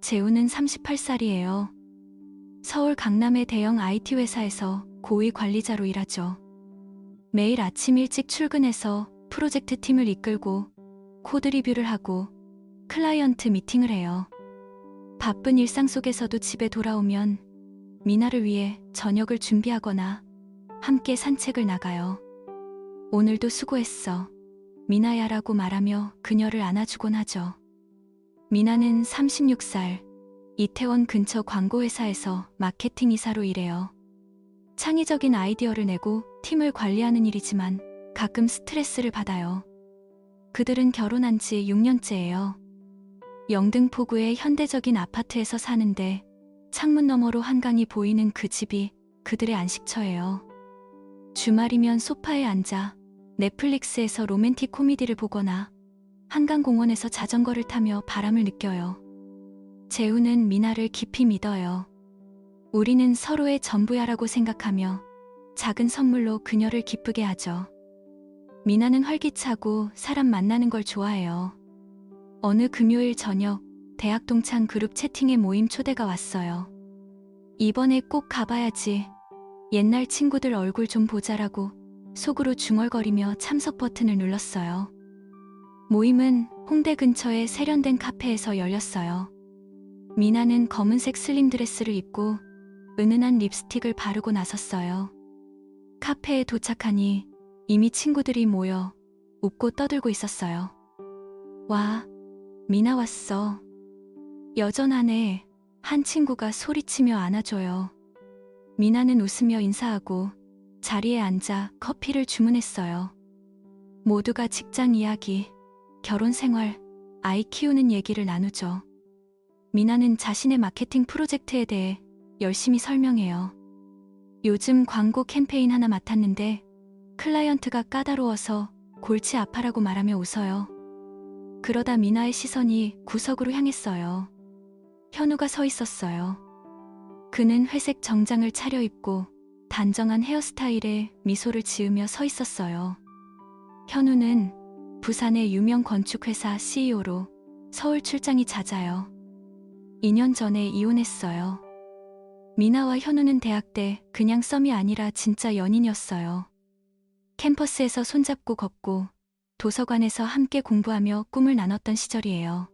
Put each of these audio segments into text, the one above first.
재우는 38살이에요. 서울 강남의 대형 IT 회사에서 고위 관리자로 일하죠. 매일 아침 일찍 출근해서 프로젝트 팀을 이끌고 코드 리뷰를 하고 클라이언트 미팅을 해요. 바쁜 일상 속에서도 집에 돌아오면 미나를 위해 저녁을 준비하거나 함께 산책을 나가요. 오늘도 수고했어, 미나야라고 말하며 그녀를 안아주곤 하죠. 미나는 36살, 이태원 근처 광고회사에서 마케팅 이사로 일해요. 창의적인 아이디어를 내고 팀을 관리하는 일이지만 가끔 스트레스를 받아요. 그들은 결혼한 지 6년째예요. 영등포구의 현대적인 아파트에서 사는데 창문 너머로 한강이 보이는 그 집이 그들의 안식처예요. 주말이면 소파에 앉아 넷플릭스에서 로맨틱 코미디를 보거나 한강공원에서 자전거를 타며 바람을 느껴요. 재우는 미나를 깊이 믿어요. 우리는 서로의 전부야라고 생각하며 작은 선물로 그녀를 기쁘게 하죠. 미나는 활기차고 사람 만나는 걸 좋아해요. 어느 금요일 저녁 대학 동창 그룹 채팅에 모임 초대가 왔어요. 이번에 꼭 가봐야지. 옛날 친구들 얼굴 좀 보자라고 속으로 중얼거리며 참석 버튼을 눌렀어요. 모임은 홍대 근처의 세련된 카페에서 열렸어요. 미나는 검은색 슬림 드레스를 입고 은은한 립스틱을 바르고 나섰어요. 카페에 도착하니 이미 친구들이 모여 웃고 떠들고 있었어요. 와, 미나 왔어. 여전하네. 한 친구가 소리치며 안아줘요. 미나는 웃으며 인사하고 자리에 앉아 커피를 주문했어요. 모두가 직장 이야기, 결혼 생활, 아이 키우는 얘기를 나누죠. 미나는 자신의 마케팅 프로젝트에 대해 열심히 설명해요. 요즘 광고 캠페인 하나 맡았는데 클라이언트가 까다로워서 골치 아파라고 말하며 웃어요. 그러다 미나의 시선이 구석으로 향했어요. 현우가 서 있었어요. 그는 회색 정장을 차려입고 단정한 헤어스타일에 미소를 지으며 서 있었어요. 현우는 부산의 유명 건축회사 CEO로 서울 출장이 잦아요. 2년 전에 이혼했어요. 미나와 현우는 대학 때 그냥 썸이 아니라 진짜 연인이었어요. 캠퍼스에서 손잡고 걷고 도서관에서 함께 공부하며 꿈을 나눴던 시절이에요.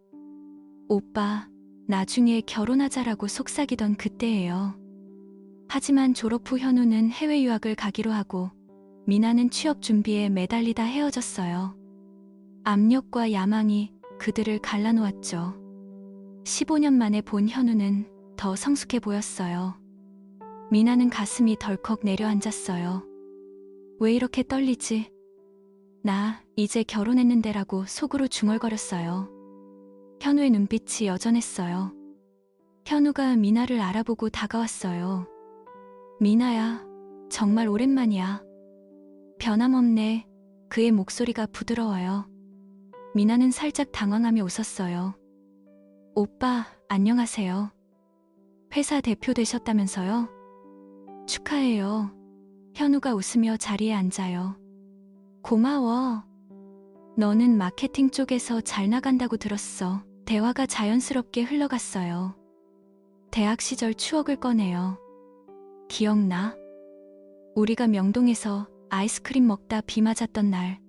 오빠, 나중에 결혼하자라고 속삭이던 그때예요. 하지만 졸업 후 현우는 해외 유학을 가기로 하고 미나는 취업 준비에 매달리다 헤어졌어요. 압력과 야망이 그들을 갈라놓았죠. 15년 만에 본 현우는 더 성숙해 보였어요. 미나는 가슴이 덜컥 내려앉았어요. 왜 이렇게 떨리지? 나 이제 결혼했는데라고 속으로 중얼거렸어요. 현우의 눈빛이 여전했어요. 현우가 미나를 알아보고 다가왔어요. 미나야, 정말 오랜만이야. 변함없네. 그의 목소리가 부드러워요. 미나는 살짝 당황하며 웃었어요. 오빠, 안녕하세요. 회사 대표 되셨다면서요? 축하해요. 현우가 웃으며 자리에 앉아요. 고마워. 너는 마케팅 쪽에서 잘 나간다고 들었어. 대화가 자연스럽게 흘러갔어요. 대학 시절 추억을 꺼내요. 기억나? 우리가 명동에서 아이스크림 먹다 비 맞았던 날,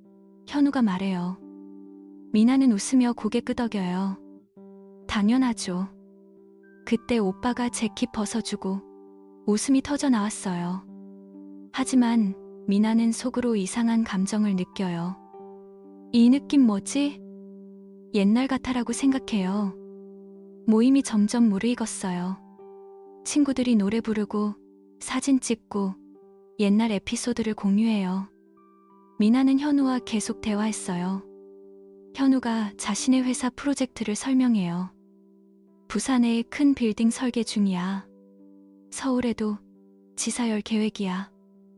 현우가 말해요. 미나는 웃으며 고개 끄덕여요. 당연하죠. 그때 오빠가 재킷 벗어주고 웃음이 터져 나왔어요. 하지만 미나는 속으로 이상한 감정을 느껴요. 이 느낌 뭐지? 옛날 같아라고 생각해요. 모임이 점점 무르익었어요. 친구들이 노래 부르고 사진 찍고 옛날 에피소드를 공유해요. 미나는 현우와 계속 대화했어요. 현우가 자신의 회사 프로젝트를 설명해요. 부산에 큰 빌딩 설계 중이야. 서울에도 지사 열 계획이야.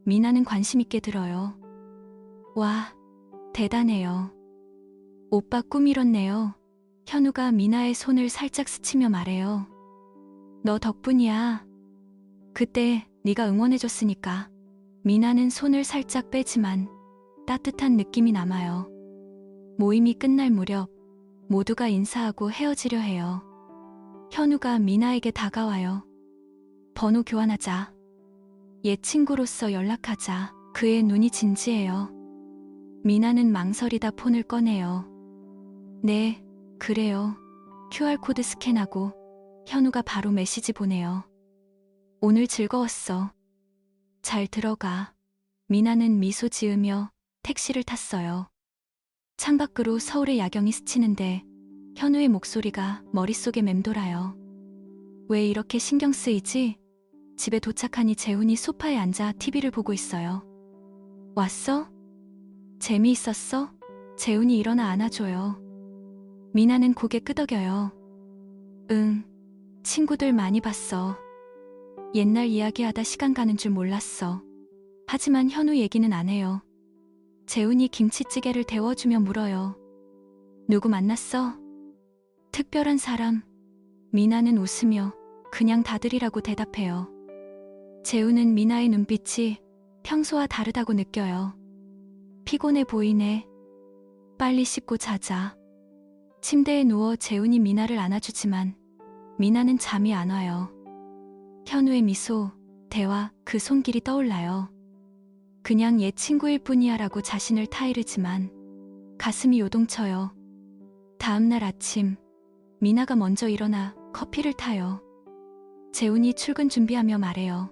미나는 관심 있게 들어요. 와, 대단해요. 오빠 꿈 이뤘네요. 현우가 미나의 손을 살짝 스치며 말해요. 너 덕분이야. 그때 네가 응원해줬으니까. 미나는 손을 살짝 빼지만 따뜻한 느낌이 남아요. 모임이 끝날 무렵 모두가 인사하고 헤어지려 해요. 현우가 미나에게 다가와요. 번호 교환하자. 옛 친구로서 연락하자. 그의 눈이 진지해요. 미나는 망설이다 폰을 꺼내요. 네, 그래요. QR코드 스캔하고 현우가 바로 메시지 보내요. 오늘 즐거웠어. 잘 들어가. 미나는 미소 지으며 택시를 탔어요. 창밖으로 서울의 야경이 스치는데 현우의 목소리가 머릿속에 맴돌아요. 왜 이렇게 신경 쓰이지? 집에 도착하니 재훈이 소파에 앉아 TV를 보고 있어요. 왔어? 재미있었어? 재훈이 일어나 안아줘요. 미나는 고개 끄덕여요. 응, 친구들 많이 봤어. 옛날 이야기하다 시간 가는 줄 몰랐어. 하지만 현우 얘기는 안 해요. 재훈이 김치찌개를 데워주며 물어요. 누구 만났어? 특별한 사람. 미나는 웃으며 그냥 다들이라고 대답해요. 재훈은 미나의 눈빛이 평소와 다르다고 느껴요. 피곤해 보이네. 빨리 씻고 자자. 침대에 누워 재훈이 미나를 안아주지만 미나는 잠이 안 와요. 현우의 미소, 대화, 그 손길이 떠올라요. 그냥 옛 친구일 뿐이야 라고 자신을 타이르지만 가슴이 요동쳐요. 다음날 아침, 미나가 먼저 일어나 커피를 타요. 재훈이 출근 준비하며 말해요.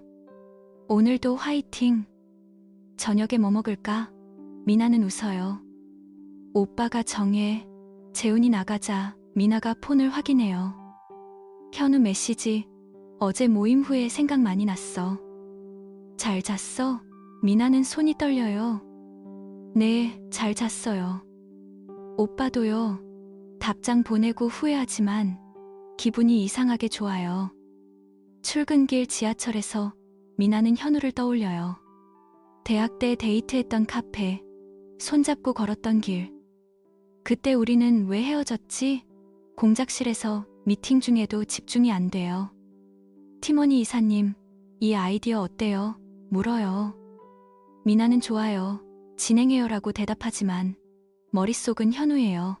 오늘도 화이팅. 저녁에 뭐 먹을까? 미나는 웃어요. 오빠가 정해. 재훈이 나가자 미나가 폰을 확인해요. 현우 메시지. 어제 모임 후에 생각 많이 났어. 잘 잤어? 미나는 손이 떨려요. 네, 잘 잤어요. 오빠도요. 답장 보내고 후회하지만 기분이 이상하게 좋아요. 출근길 지하철에서 미나는 현우를 떠올려요. 대학 때 데이트했던 카페, 손잡고 걸었던 길. 그때 우리는 왜 헤어졌지? 공작실에서 미팅 중에도 집중이 안 돼요. 팀원이 이사님, 이 아이디어 어때요? 물어요. 미나는 좋아요. 진행해요라고 대답하지만 머릿속은 현우예요.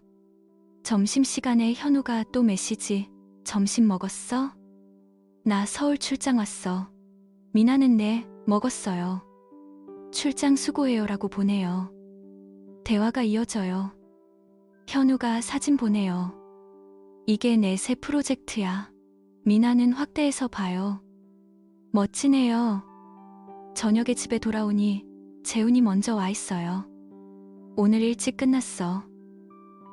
점심시간에 현우가 또 메시지. 점심 먹었어? 나 서울 출장 왔어. 미나는 네, 먹었어요. 출장 수고해요라고 보내요. 대화가 이어져요. 현우가 사진 보내요. 이게 내 새 프로젝트야. 미나는 확대해서 봐요. 멋지네요. 저녁에 집에 돌아오니 재훈이 먼저 와 있어요. 오늘 일찍 끝났어.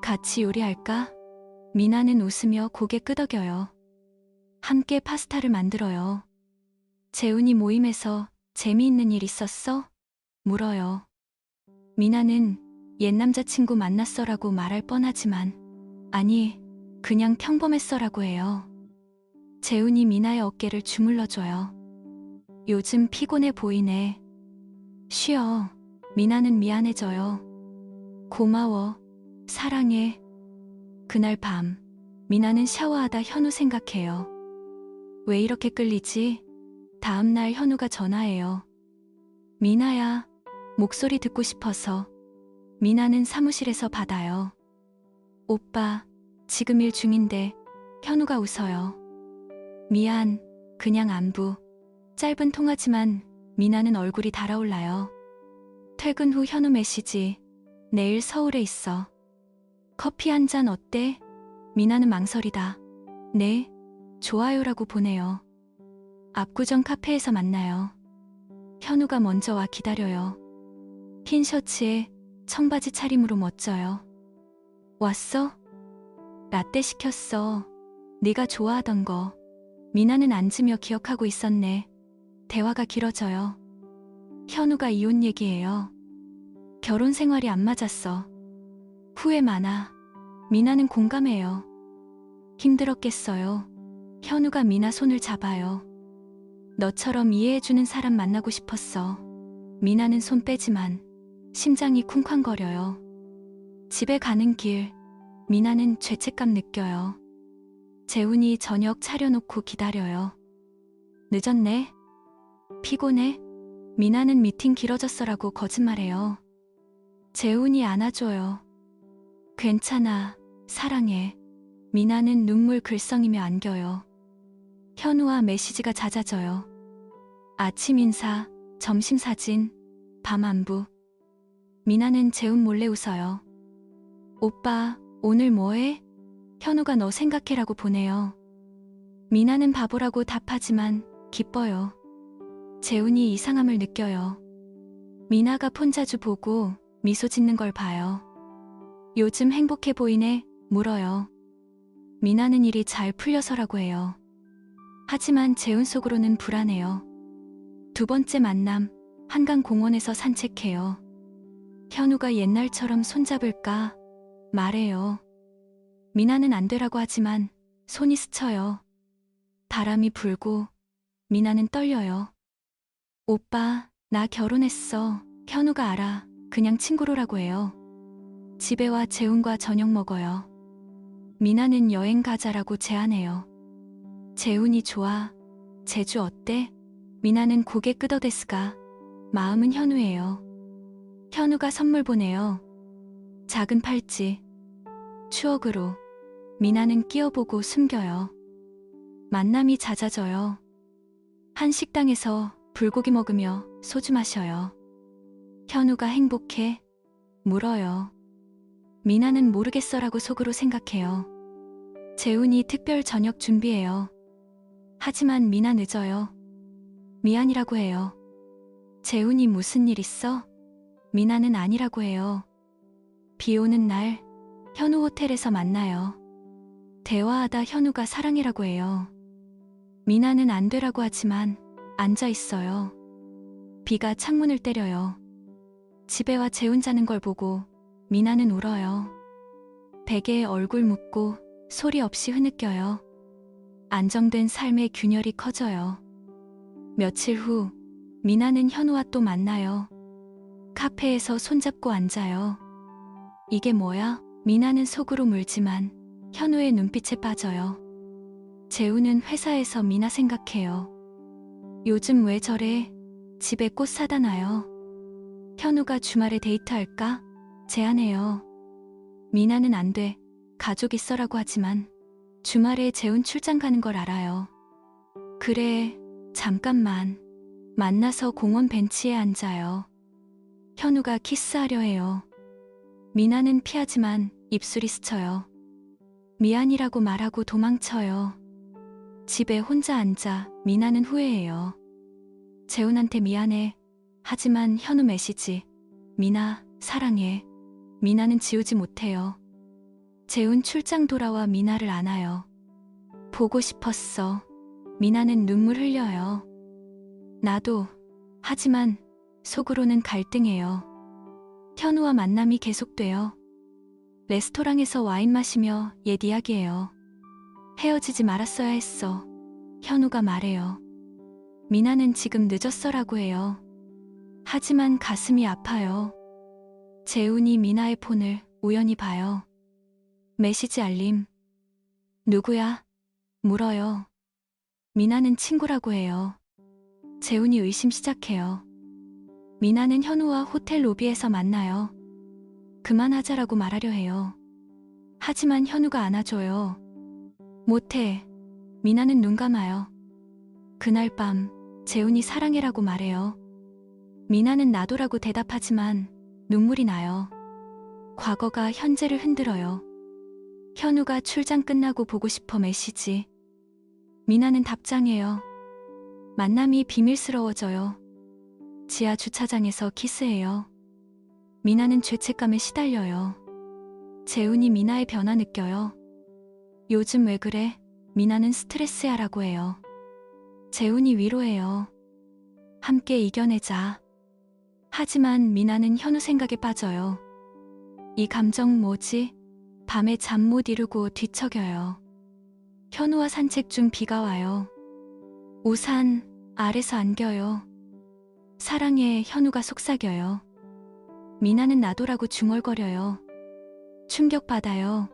같이 요리할까? 미나는 웃으며 고개 끄덕여요. 함께 파스타를 만들어요. 재훈이 모임에서 재미있는 일 있었어? 물어요. 미나는 옛 남자친구 만났어라고 말할 뻔하지만 아니, 그냥 평범했어라고 해요. 재훈이 미나의 어깨를 주물러줘요. 요즘 피곤해 보이네. 쉬어. 미나는 미안해져요. 고마워. 사랑해. 그날 밤, 미나는 샤워하다 현우 생각해요. 왜 이렇게 끌리지? 다음날 현우가 전화해요. 미나야, 목소리 듣고 싶어서. 미나는 사무실에서 받아요. 오빠, 지금 일 중인데. 현우가 웃어요. 미안, 그냥 안부. 짧은 통화지만 미나는 얼굴이 달아올라요. 퇴근 후 현우 메시지. 내일 서울에 있어. 커피 한 잔 어때? 미나는 망설이다. 네, 좋아요라고 보내요. 압구정 카페에서 만나요. 현우가 먼저 와 기다려요. 흰 셔츠에 청바지 차림으로 멋져요. 왔어? 라떼 시켰어. 네가 좋아하던 거. 미나는 앉으며 기억하고 있었네. 대화가 길어져요. 현우가 이혼 얘기해요. 결혼 생활이 안 맞았어. 후회 많아. 미나는 공감해요. 힘들었겠어요. 현우가 미나 손을 잡아요. 너처럼 이해해주는 사람 만나고 싶었어. 미나는 손 빼지만 심장이 쿵쾅거려요. 집에 가는 길, 미나는 죄책감 느껴요. 재훈이 저녁 차려놓고 기다려요. 늦었네? 피곤해? 미나는 미팅 길어졌어라고 거짓말해요. 재훈이 안아줘요. 괜찮아, 사랑해. 미나는 눈물 글썽이며 안겨요. 현우와 메시지가 잦아져요. 아침 인사, 점심 사진, 밤 안부. 미나는 재훈 몰래 웃어요. 오빠, 오늘 뭐해? 현우가 너 생각해라고 보내요. 미나는 바보라고 답하지만 기뻐요. 재훈이 이상함을 느껴요. 미나가 폰 자주 보고 미소 짓는 걸 봐요. 요즘 행복해 보이네, 물어요. 미나는 일이 잘 풀려서라고 해요. 하지만 재훈 속으로는 불안해요. 두 번째 만남, 한강공원에서 산책해요. 현우가 옛날처럼 손잡을까 말해요. 미나는 안 되라고 하지만 손이 스쳐요. 바람이 불고 미나는 떨려요. 오빠, 나 결혼했어. 현우가 알아. 그냥 친구로라고 해요. 집에 와 재훈과 저녁 먹어요. 미나는 여행 가자라고 제안해요. 재훈이 좋아. 제주 어때? 미나는 고개 끄덕댔으가 마음은 현우예요. 현우가 선물 보내요. 작은 팔찌. 추억으로. 미나는 끼어보고 숨겨요. 만남이 잦아져요. 한 식당에서 불고기 먹으며 소주 마셔요. 현우가 행복해? 물어요. 미나는 모르겠어라고 속으로 생각해요. 재훈이 특별 저녁 준비해요. 하지만 미나 늦어요. 미안이라고 해요. 재훈이 무슨 일 있어? 미나는 아니라고 해요. 비 오는 날 현우 호텔에서 만나요. 대화하다 현우가 사랑해라고 해요. 미나는 안 되라고 하지만 앉아 있어요. 비가 창문을 때려요. 집에 와 재훈 자는 걸 보고 미나는 울어요. 베개에 얼굴 묻고 소리 없이 흐느껴요. 안정된 삶의 균열이 커져요. 며칠 후 미나는 현우와 또 만나요. 카페에서 손잡고 앉아요. 이게 뭐야? 미나는 속으로 물지만 현우의 눈빛에 빠져요. 재훈은 회사에서 미나 생각해요. 요즘 왜 저래? 집에 꽃 사다 놔요. 현우가 주말에 데이트할까? 제안해요. 미나는 안 돼. 가족 있어라고 하지만 주말에 재훈 출장 가는 걸 알아요. 그래, 잠깐만. 만나서 공원 벤치에 앉아요. 현우가 키스하려 해요. 미나는 피하지만 입술이 스쳐요. 미안이라고 말하고 도망쳐요. 집에 혼자 앉아 미나는 후회해요. 재훈한테 미안해. 하지만 현우 메시지. 미나, 사랑해. 미나는 지우지 못해요. 재훈 출장 돌아와 미나를 안아요. 보고 싶었어. 미나는 눈물 흘려요. 나도. 하지만 속으로는 갈등해요. 현우와 만남이 계속돼요. 레스토랑에서 와인 마시며 옛 이야기해요. 헤어지지 말았어야 했어. 현우가 말해요. 미나는 지금 늦었어라고 해요. 하지만 가슴이 아파요. 재훈이 미나의 폰을 우연히 봐요. 메시지 알림. 누구야? 물어요. 미나는 친구라고 해요. 재훈이 의심 시작해요. 미나는 현우와 호텔 로비에서 만나요. 그만하자라고 말하려 해요. 하지만 현우가 안아줘요. 못해. 미나는 눈 감아요. 그날 밤 재훈이 사랑해라고 말해요. 미나는 나도라고 대답하지만 눈물이 나요. 과거가 현재를 흔들어요. 현우가 출장 끝나고 보고 싶어 메시지. 미나는 답장해요. 만남이 비밀스러워져요. 지하 주차장에서 키스해요. 미나는 죄책감에 시달려요. 재훈이 미나의 변화 느껴요. 요즘 왜 그래? 미나는 스트레스야라고 해요. 재훈이 위로해요. 함께 이겨내자. 하지만 미나는 현우 생각에 빠져요. 이 감정 뭐지? 밤에 잠 못 이루고 뒤척여요. 현우와 산책 중 비가 와요. 우산 아래서 안겨요. 사랑해. 현우가 속삭여요. 미나는 나도라고 중얼거려요. 충격받아요.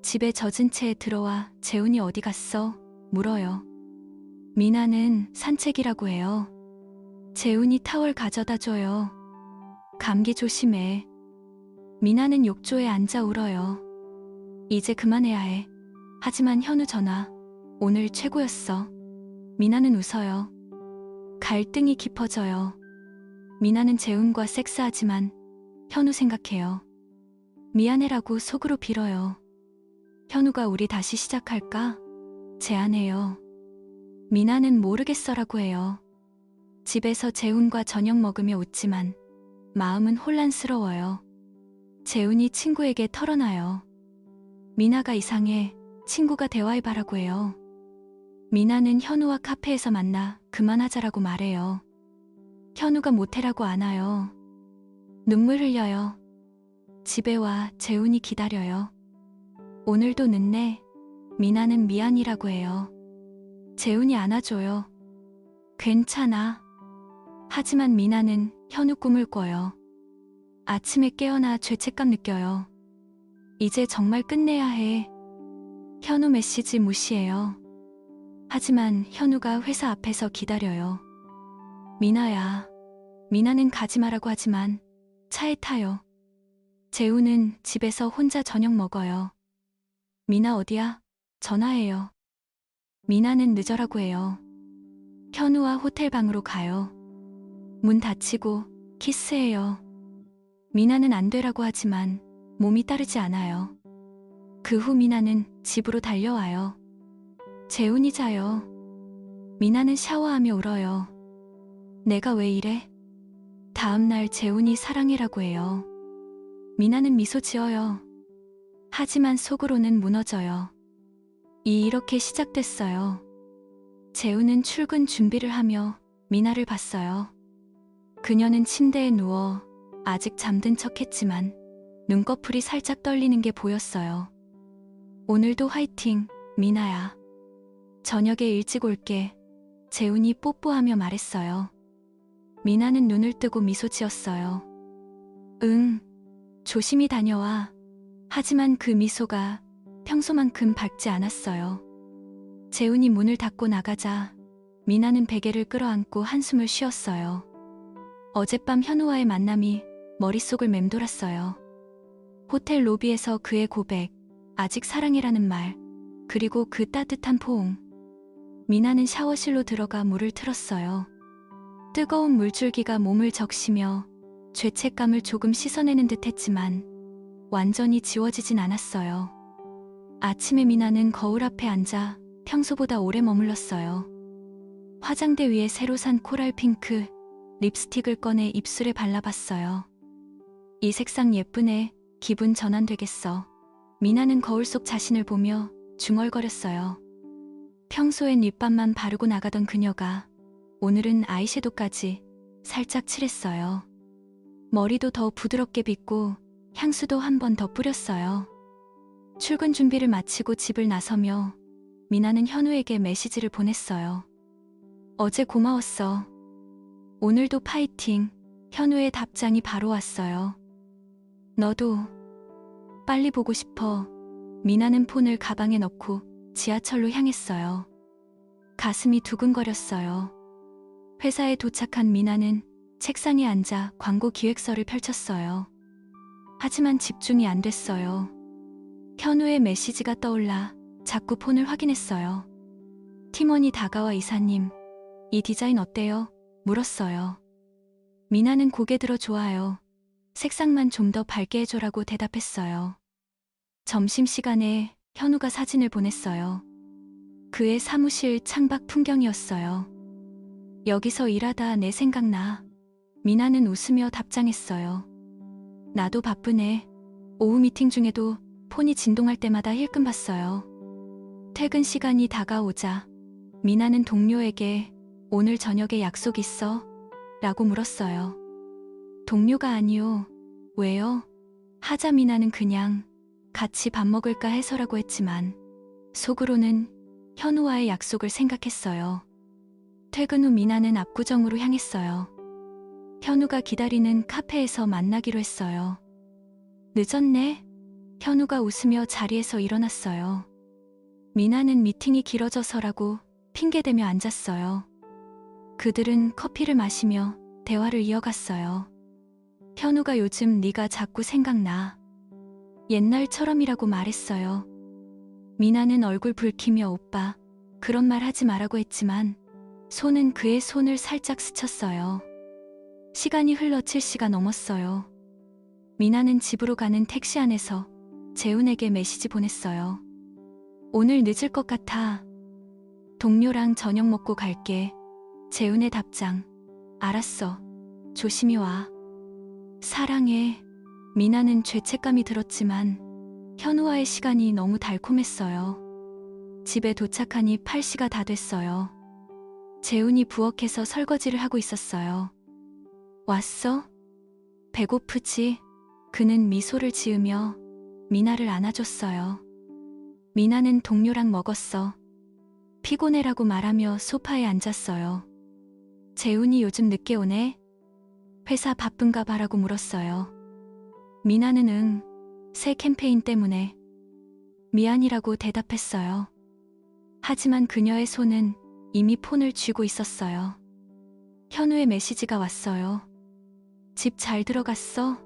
집에 젖은 채 들어와 재훈이 어디 갔어? 물어요. 미나는 산책이라고 해요. 재훈이 타월 가져다 줘요. 감기 조심해. 미나는 욕조에 앉아 울어요. 이제 그만해야 해. 하지만 현우 전화. 오늘 최고였어. 미나는 웃어요. 갈등이 깊어져요. 미나는 재훈과 섹스하지만 현우 생각해요. 미안해라고 속으로 빌어요. 현우가 우리 다시 시작할까? 제안해요. 미나는 모르겠어라고 해요. 집에서 재훈과 저녁 먹으며 웃지만 마음은 혼란스러워요. 재훈이 친구에게 털어놔요. 미나가 이상해. 친구가 대화해봐라고 해요. 미나는 현우와 카페에서 만나 그만하자라고 말해요. 현우가 모텔하고 안아요. 눈물 흘려요. 집에 와 재훈이 기다려요. 오늘도 늦네. 미나는 미안이라고 해요. 재훈이 안아줘요. 괜찮아. 하지만 미나는 현우 꿈을 꿔요. 아침에 깨어나 죄책감 느껴요. 이제 정말 끝내야 해. 현우 메시지 무시해요. 하지만 현우가 회사 앞에서 기다려요. 미나야. 미나는 가지 마라고 하지만 차에 타요. 재훈은 집에서 혼자 저녁 먹어요. 미나 어디야? 전화해요. 미나는 늦어라고 해요. 현우와 호텔 방으로 가요. 문 닫히고 키스해요. 미나는 안 되라고 하지만 몸이 따르지 않아요. 그 후 미나는 집으로 달려와요. 재훈이 자요. 미나는 샤워하며 울어요. 내가 왜 이래? 다음날 재훈이 사랑해라고 해요. 미나는 미소 지어요. 하지만 속으로는 무너져요. 이렇게 시작됐어요. 재훈은 출근 준비를 하며 미나를 봤어요. 그녀는 침대에 누워 아직 잠든 척했지만 눈꺼풀이 살짝 떨리는 게 보였어요. 오늘도 화이팅, 미나야. 저녁에 일찍 올게. 재훈이 뽀뽀하며 말했어요. 미나는 눈을 뜨고 미소 지었어요. 응, 조심히 다녀와. 하지만 그 미소가 평소만큼 밝지 않았어요. 재훈이 문을 닫고 나가자 미나는 베개를 끌어안고 한숨을 쉬었어요. 어젯밤 현우와의 만남이 머릿속을 맴돌았어요. 호텔 로비에서 그의 고백, 아직 사랑해라는 말, 그리고 그 따뜻한 포옹. 미나는 샤워실로 들어가 물을 틀었어요. 뜨거운 물줄기가 몸을 적시며 죄책감을 조금 씻어내는 듯 했지만 완전히 지워지진 않았어요. 아침에 미나는 거울 앞에 앉아 평소보다 오래 머물렀어요. 화장대 위에 새로 산 코랄 핑크 립스틱을 꺼내 입술에 발라봤어요. 이 색상 예쁘네. 기분 전환되겠어. 미나는 거울 속 자신을 보며 중얼거렸어요. 평소엔 립밤만 바르고 나가던 그녀가 오늘은 아이섀도까지 살짝 칠했어요. 머리도 더 부드럽게 빗고 향수도 한 번 더 뿌렸어요. 출근 준비를 마치고 집을 나서며 미나는 현우에게 메시지를 보냈어요. 어제 고마웠어. 오늘도 파이팅. 현우의 답장이 바로 왔어요. 너도 빨리 보고 싶어. 미나는 폰을 가방에 넣고 지하철로 향했어요. 가슴이 두근거렸어요. 회사에 도착한 미나는 책상에 앉아 광고 기획서를 펼쳤어요. 하지만 집중이 안 됐어요. 현우의 메시지가 떠올라 자꾸 폰을 확인했어요. 팀원이 다가와 이사님, 이 디자인 어때요? 물었어요. 미나는 고개 들어 좋아요. 색상만 좀 더 밝게 해줘라고 대답했어요. 점심시간에 현우가 사진을 보냈어요. 그의 사무실 창밖 풍경이었어요. 여기서 일하다 내 생각나. 미나는 웃으며 답장했어요. 나도 바쁘네. 오후 미팅 중에도 폰이 진동할 때마다 힐끔 봤어요. 퇴근 시간이 다가오자 미나는 동료에게 오늘 저녁에 약속 있어? 라고 물었어요. 동료가 아니요. 왜요? 하자 미나는 그냥 같이 밥 먹을까 해서라고 했지만 속으로는 현우와의 약속을 생각했어요. 퇴근 후 미나는 압구정으로 향했어요. 현우가 기다리는 카페에서 만나기로 했어요. 늦었네? 현우가 웃으며 자리에서 일어났어요. 미나는 미팅이 길어져서라고 핑계대며 앉았어요. 그들은 커피를 마시며 대화를 이어갔어요. 현우가 요즘 네가 자꾸 생각나. 옛날처럼이라고 말했어요. 미나는 얼굴 붉히며 오빠, 그런 말 하지 말라고 했지만 손은 그의 손을 살짝 스쳤어요. 시간이 흘러 7시가 넘었어요. 미나는 집으로 가는 택시 안에서 재훈에게 메시지 보냈어요. 오늘 늦을 것 같아. 동료랑 저녁 먹고 갈게. 재훈의 답장. 알았어. 조심히 와. 사랑해. 미나는 죄책감이 들었지만 현우와의 시간이 너무 달콤했어요. 집에 도착하니 8시가 다 됐어요. 재훈이 부엌에서 설거지를 하고 있었어요. 왔어? 배고프지? 그는 미소를 지으며 미나를 안아줬어요. 미나는 동료랑 먹었어. 피곤해라고 말하며 소파에 앉았어요. 재훈이 요즘 늦게 오네? 회사 바쁜가 봐라고 물었어요. 미나는 응, 새 캠페인 때문에. 미안이라고 대답했어요. 하지만 그녀의 손은 이미 폰을 쥐고 있었어요. 현우의 메시지가 왔어요. 집 잘 들어갔어?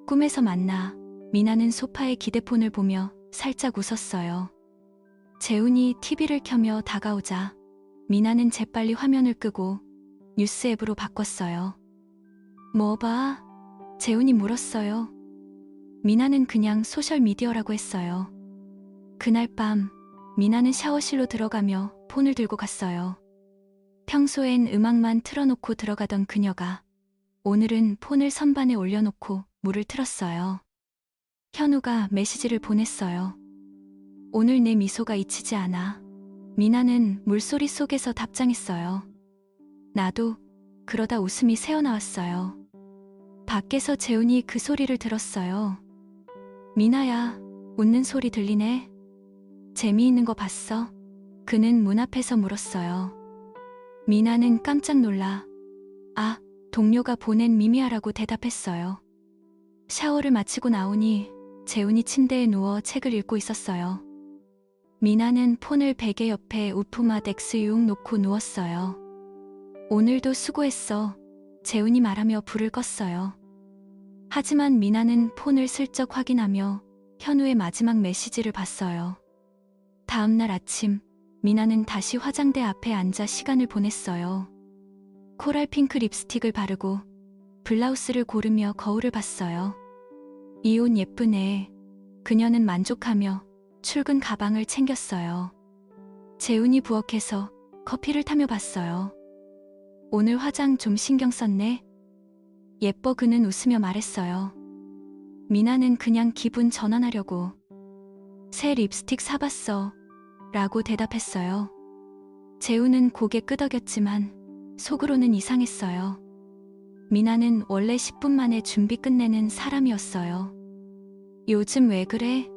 꿈에서 만나. 미나는 소파에 기대폰을 보며 살짝 웃었어요. 재훈이 TV를 켜며 다가오자 미나는 재빨리 화면을 끄고 뉴스 앱으로 바꿨어요. 뭐 봐? 재훈이 물었어요. 미나는 그냥 소셜미디어라고 했어요. 그날 밤 미나는 샤워실로 들어가며 폰을 들고 갔어요. 평소엔 음악만 틀어놓고 들어가던 그녀가 오늘은 폰을 선반에 올려놓고 물을 틀었어요. 현우가 메시지를 보냈어요. 오늘 내 미소가 잊히지 않아. 미나는 물소리 속에서 답장했어요. 나도. 그러다 웃음이 새어나왔어요. 밖에서 재훈이 그 소리를 들었어요. 미나야, 웃는 소리 들리네. 재미있는 거 봤어? 그는 문 앞에서 물었어요. 미나는 깜짝 놀라 아, 동료가 보낸 미미아라고 대답했어요. 샤워를 마치고 나오니 재훈이 침대에 누워 책을 읽고 있었어요. 미나는 폰을 베개 옆에 우프맛 엑스유흥 놓고 누웠어요. 오늘도 수고했어. 재훈이 말하며 불을 껐어요. 하지만 미나는 폰을 슬쩍 확인하며 현우의 마지막 메시지를 봤어요. 다음날 아침, 미나는 다시 화장대 앞에 앉아 시간을 보냈어요. 코랄 핑크 립스틱을 바르고 블라우스를 고르며 거울을 봤어요. 이 옷 예쁘네. 그녀는 만족하며 출근 가방을 챙겼어요. 재훈이 부엌에서 커피를 타며 봤어요. 오늘 화장 좀 신경 썼네. 예뻐. 그는 웃으며 말했어요. 미나는 그냥 기분 전환하려고. 새 립스틱 사봤어. 라고 대답했어요. 재훈은 고개 끄덕였지만 속으로는 이상했어요. 미나는 원래 10분 만에 준비 끝내는 사람이었어요. 요즘 왜 그래?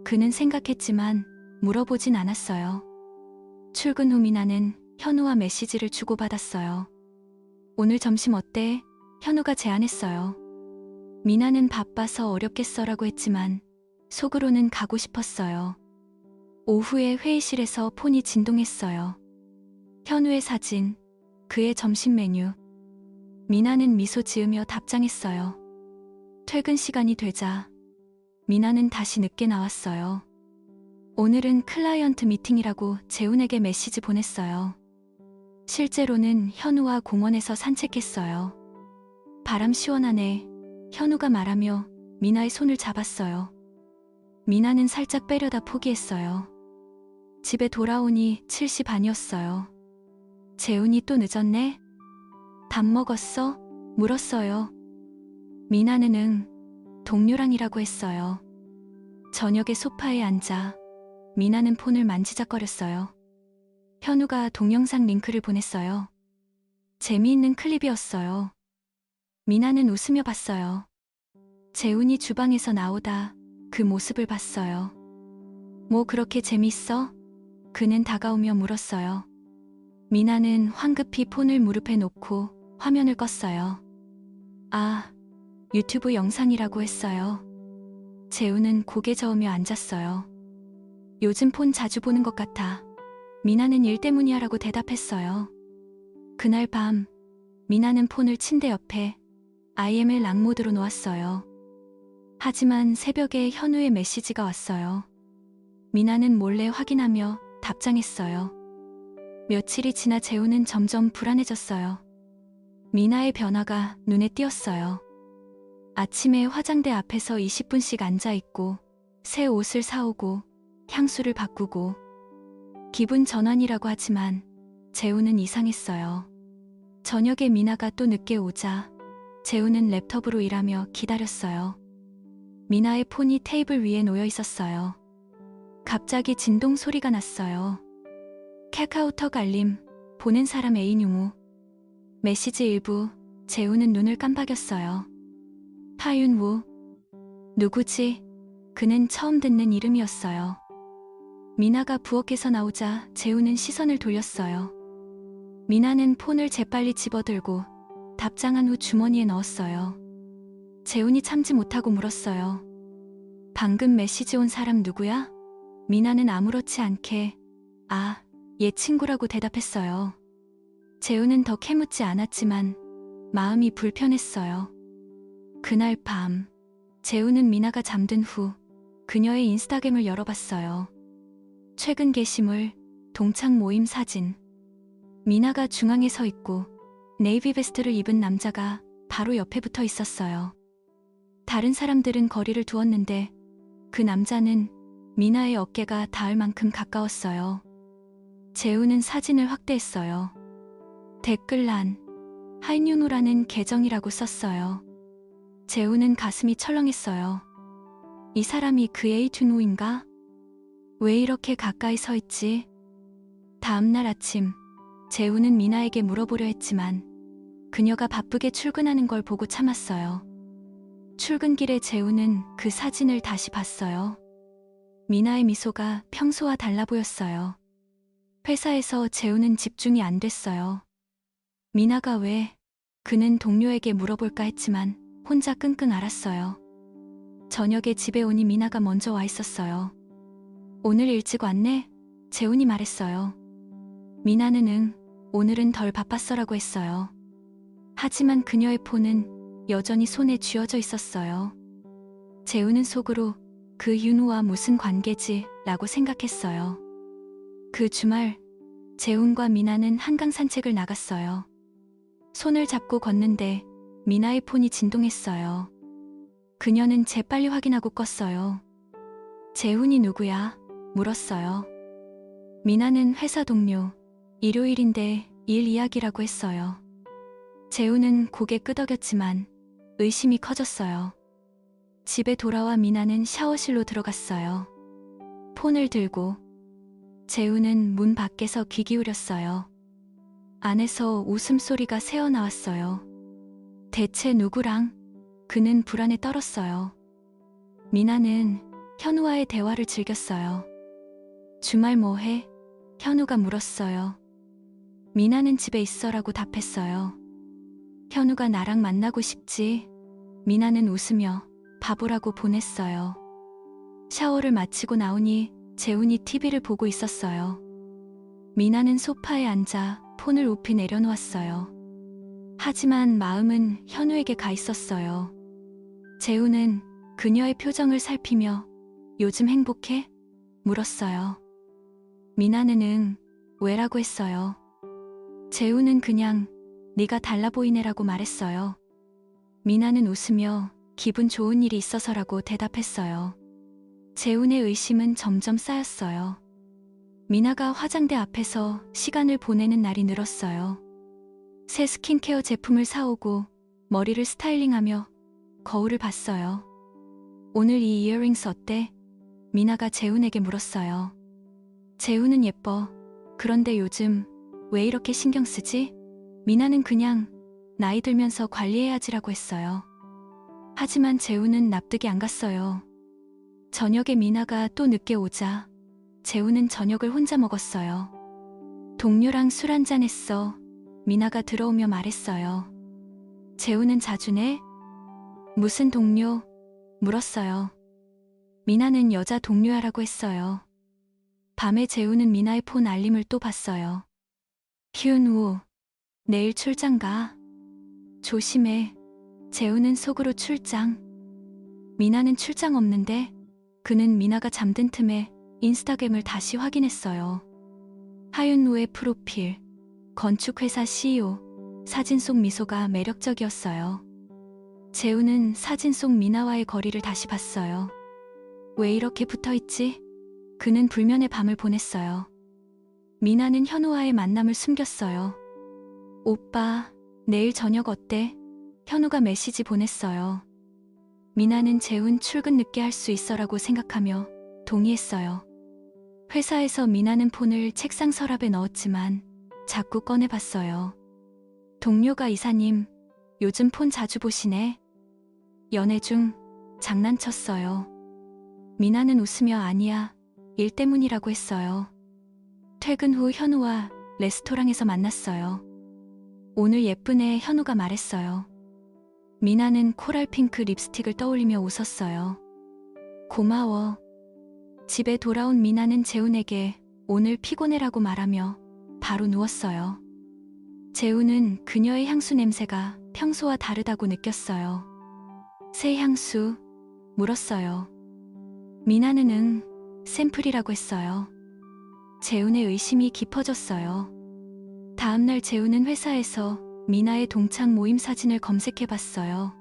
그는 생각했지만 물어보진 않았어요. 출근 후 미나는 현우와 메시지를 주고받았어요. 오늘 점심 어때? 현우가 제안했어요. 미나는 바빠서 어렵겠어라고 했지만 속으로는 가고 싶었어요. 오후에 회의실에서 폰이 진동했어요. 현우의 사진, 그의 점심 메뉴. 미나는 미소 지으며 답장했어요. 퇴근 시간이 되자 미나는 다시 늦게 나왔어요. 오늘은 클라이언트 미팅이라고 재훈에게 메시지 보냈어요. 실제로는 현우와 공원에서 산책했어요. 바람 시원하네. 현우가 말하며 미나의 손을 잡았어요. 미나는 살짝 빼려다 포기했어요. 집에 돌아오니 7시 반이었어요. 재훈이 또 늦었네? 밥 먹었어? 물었어요. 미나는 응, 동료랑이라고 했어요. 저녁에 소파에 앉아 미나는 폰을 만지작거렸어요. 현우가 동영상 링크를 보냈어요. 재미있는 클립이었어요. 미나는 웃으며 봤어요. 재훈이 주방에서 나오다 그 모습을 봤어요. 뭐 그렇게 재밌어? 그는 다가오며 물었어요. 미나는 황급히 폰을 무릎에 놓고 화면을 껐어요. 아, 유튜브 영상이라고 했어요. 재훈은 고개 저으며 앉았어요. 요즘 폰 자주 보는 것 같아. 미나는 일 때문이야 라고 대답했어요. 그날 밤 미나는 폰을 침대 옆에 IM을 락모드로 놓았어요. 하지만 새벽에 현우의 메시지가 왔어요. 미나는 몰래 확인하며 답장했어요. 며칠이 지나 재우는 점점 불안해졌어요. 미나의 변화가 눈에 띄었어요. 아침에 화장대 앞에서 20분씩 앉아있고 새 옷을 사오고 향수를 바꾸고 기분 전환이라고 하지만 재우는 이상했어요. 저녁에 미나가 또 늦게 오자 재우는 랩톱으로 일하며 기다렸어요. 미나의 폰이 테이블 위에 놓여 있었어요. 갑자기 진동 소리가 났어요. 카카오톡 알림, 보낸 사람 애인 용우. 메시지 일부, 재우는 눈을 깜박였어요. 하윤우. 누구지? 그는 처음 듣는 이름이었어요. 미나가 부엌에서 나오자 재우는 시선을 돌렸어요. 미나는 폰을 재빨리 집어들고 답장한 후 주머니에 넣었어요. 재훈이 참지 못하고 물었어요. 방금 메시지 온 사람 누구야? 미나는 아무렇지 않게 아, 얘 친구라고 대답했어요. 재훈은 더 캐묻지 않았지만 마음이 불편했어요. 그날 밤 재훈은 미나가 잠든 후 그녀의 인스타그램을 열어봤어요. 최근 게시물, 동창 모임 사진. 미나가 중앙에 서 있고 네이비 베스트를 입은 남자가 바로 옆에 붙어 있었어요. 다른 사람들은 거리를 두었는데 그 남자는 미나의 어깨가 닿을 만큼 가까웠어요. 재우는 사진을 확대했어요. 댓글란 하인윤우라는 계정이라고 썼어요. 재우는 가슴이 철렁했어요. 이 사람이 그 에이준우인가? 왜 이렇게 가까이 서 있지? 다음날 아침 재우는 미나에게 물어보려 했지만 그녀가 바쁘게 출근하는 걸 보고 참았어요. 출근길에 재우는 그 사진을 다시 봤어요. 미나의 미소가 평소와 달라 보였어요. 회사에서 재우는 집중이 안 됐어요. 미나가 왜? 그는 동료에게 물어볼까 했지만 혼자 끙끙 앓았어요. 저녁에 집에 오니 미나가 먼저 와 있었어요. 오늘 일찍 왔네? 재훈이 말했어요. 미나는 응, 오늘은 덜 바빴어라고 했어요. 하지만 그녀의 폰은 여전히 손에 쥐어져 있었어요. 재훈은 속으로 그 윤우와 무슨 관계지? 라고 생각했어요. 그 주말 재훈과 미나는 한강 산책을 나갔어요. 손을 잡고 걷는데 미나의 폰이 진동했어요. 그녀는 재빨리 확인하고 껐어요. 재훈이 누구야? 물었어요. 미나는 회사 동료, 일요일인데 일 이야기라고 했어요. 재훈은 고개 끄덕였지만 의심이 커졌어요. 집에 돌아와 미나는 샤워실로 들어갔어요. 폰을 들고 재훈은 문 밖에서 귀 기울였어요. 안에서 웃음소리가 새어나왔어요. 대체 누구랑? 그는 불안에 떨었어요. 미나는 현우와의 대화를 즐겼어요. 주말 뭐 해? 현우가 물었어요. 미나는 집에 있어라고 답했어요. 현우가 나랑 만나고 싶지? 미나는 웃으며 바보라고 보냈어요. 샤워를 마치고 나오니 재훈이 TV를 보고 있었어요. 미나는 소파에 앉아 폰을 높이 내려놓았어요. 하지만 마음은 현우에게 가 있었어요. 재훈은 그녀의 표정을 살피며 요즘 행복해? 물었어요. 미나는 응, 왜라고 했어요. 재훈은 그냥 네가 달라 보이네라고 말했어요. 미나는 웃으며 기분 좋은 일이 있어서라고 대답했어요. 재훈의 의심은 점점 쌓였어요. 미나가 화장대 앞에서 시간을 보내는 날이 늘었어요. 새 스킨케어 제품을 사오고 머리를 스타일링하며 거울을 봤어요. 오늘 이 이어링스 어때? 미나가 재훈에게 물었어요. 재훈은 예뻐. 그런데 요즘 왜 이렇게 신경 쓰지? 미나는 그냥 나이 들면서 관리해야지라고 했어요. 하지만 재훈은 납득이 안 갔어요. 저녁에 미나가 또 늦게 오자 재훈은 저녁을 혼자 먹었어요. 동료랑 술 한잔 했어. 미나가 들어오며 말했어요. 재훈은 자주 내? 무슨 동료? 물었어요. 미나는 여자 동료야라고 했어요. 밤에 재훈은 미나의 폰 알림을 또 봤어요. 휴은우, 내일 출장 가. 조심해. 재훈은 속으로 출장. 미나는 출장 없는데? 그는 미나가 잠든 틈에 인스타그램을 다시 확인했어요. 하윤우의 프로필, 건축회사 CEO, 사진 속 미소가 매력적이었어요. 재우는 사진 속 미나와의 거리를 다시 봤어요. 왜 이렇게 붙어있지? 그는 불면의 밤을 보냈어요. 미나는 현우와의 만남을 숨겼어요. 오빠, 내일 저녁 어때? 현우가 메시지 보냈어요. 미나는 재훈 출근 늦게 할 수 있어라고 생각하며 동의했어요. 회사에서 미나는 폰을 책상 서랍에 넣었지만 자꾸 꺼내봤어요. 동료가 이사님, 요즘 폰 자주 보시네. 연애 중 장난쳤어요. 미나는 웃으며 아니야, 일 때문이라고 했어요. 퇴근 후 현우와 레스토랑에서 만났어요. 오늘 예쁘네, 현우가 말했어요. 미나는 코랄 핑크 립스틱을 떠올리며 웃었어요. 고마워. 집에 돌아온 미나는 재훈에게 오늘 피곤해라고 말하며 바로 누웠어요. 재훈은 그녀의 향수 냄새가 평소와 다르다고 느꼈어요. 새 향수? 물었어요. 미나는 응, 샘플이라고 했어요. 재훈의 의심이 깊어졌어요. 다음날 재훈은 회사에서 미나의 동창 모임 사진을 검색해봤어요.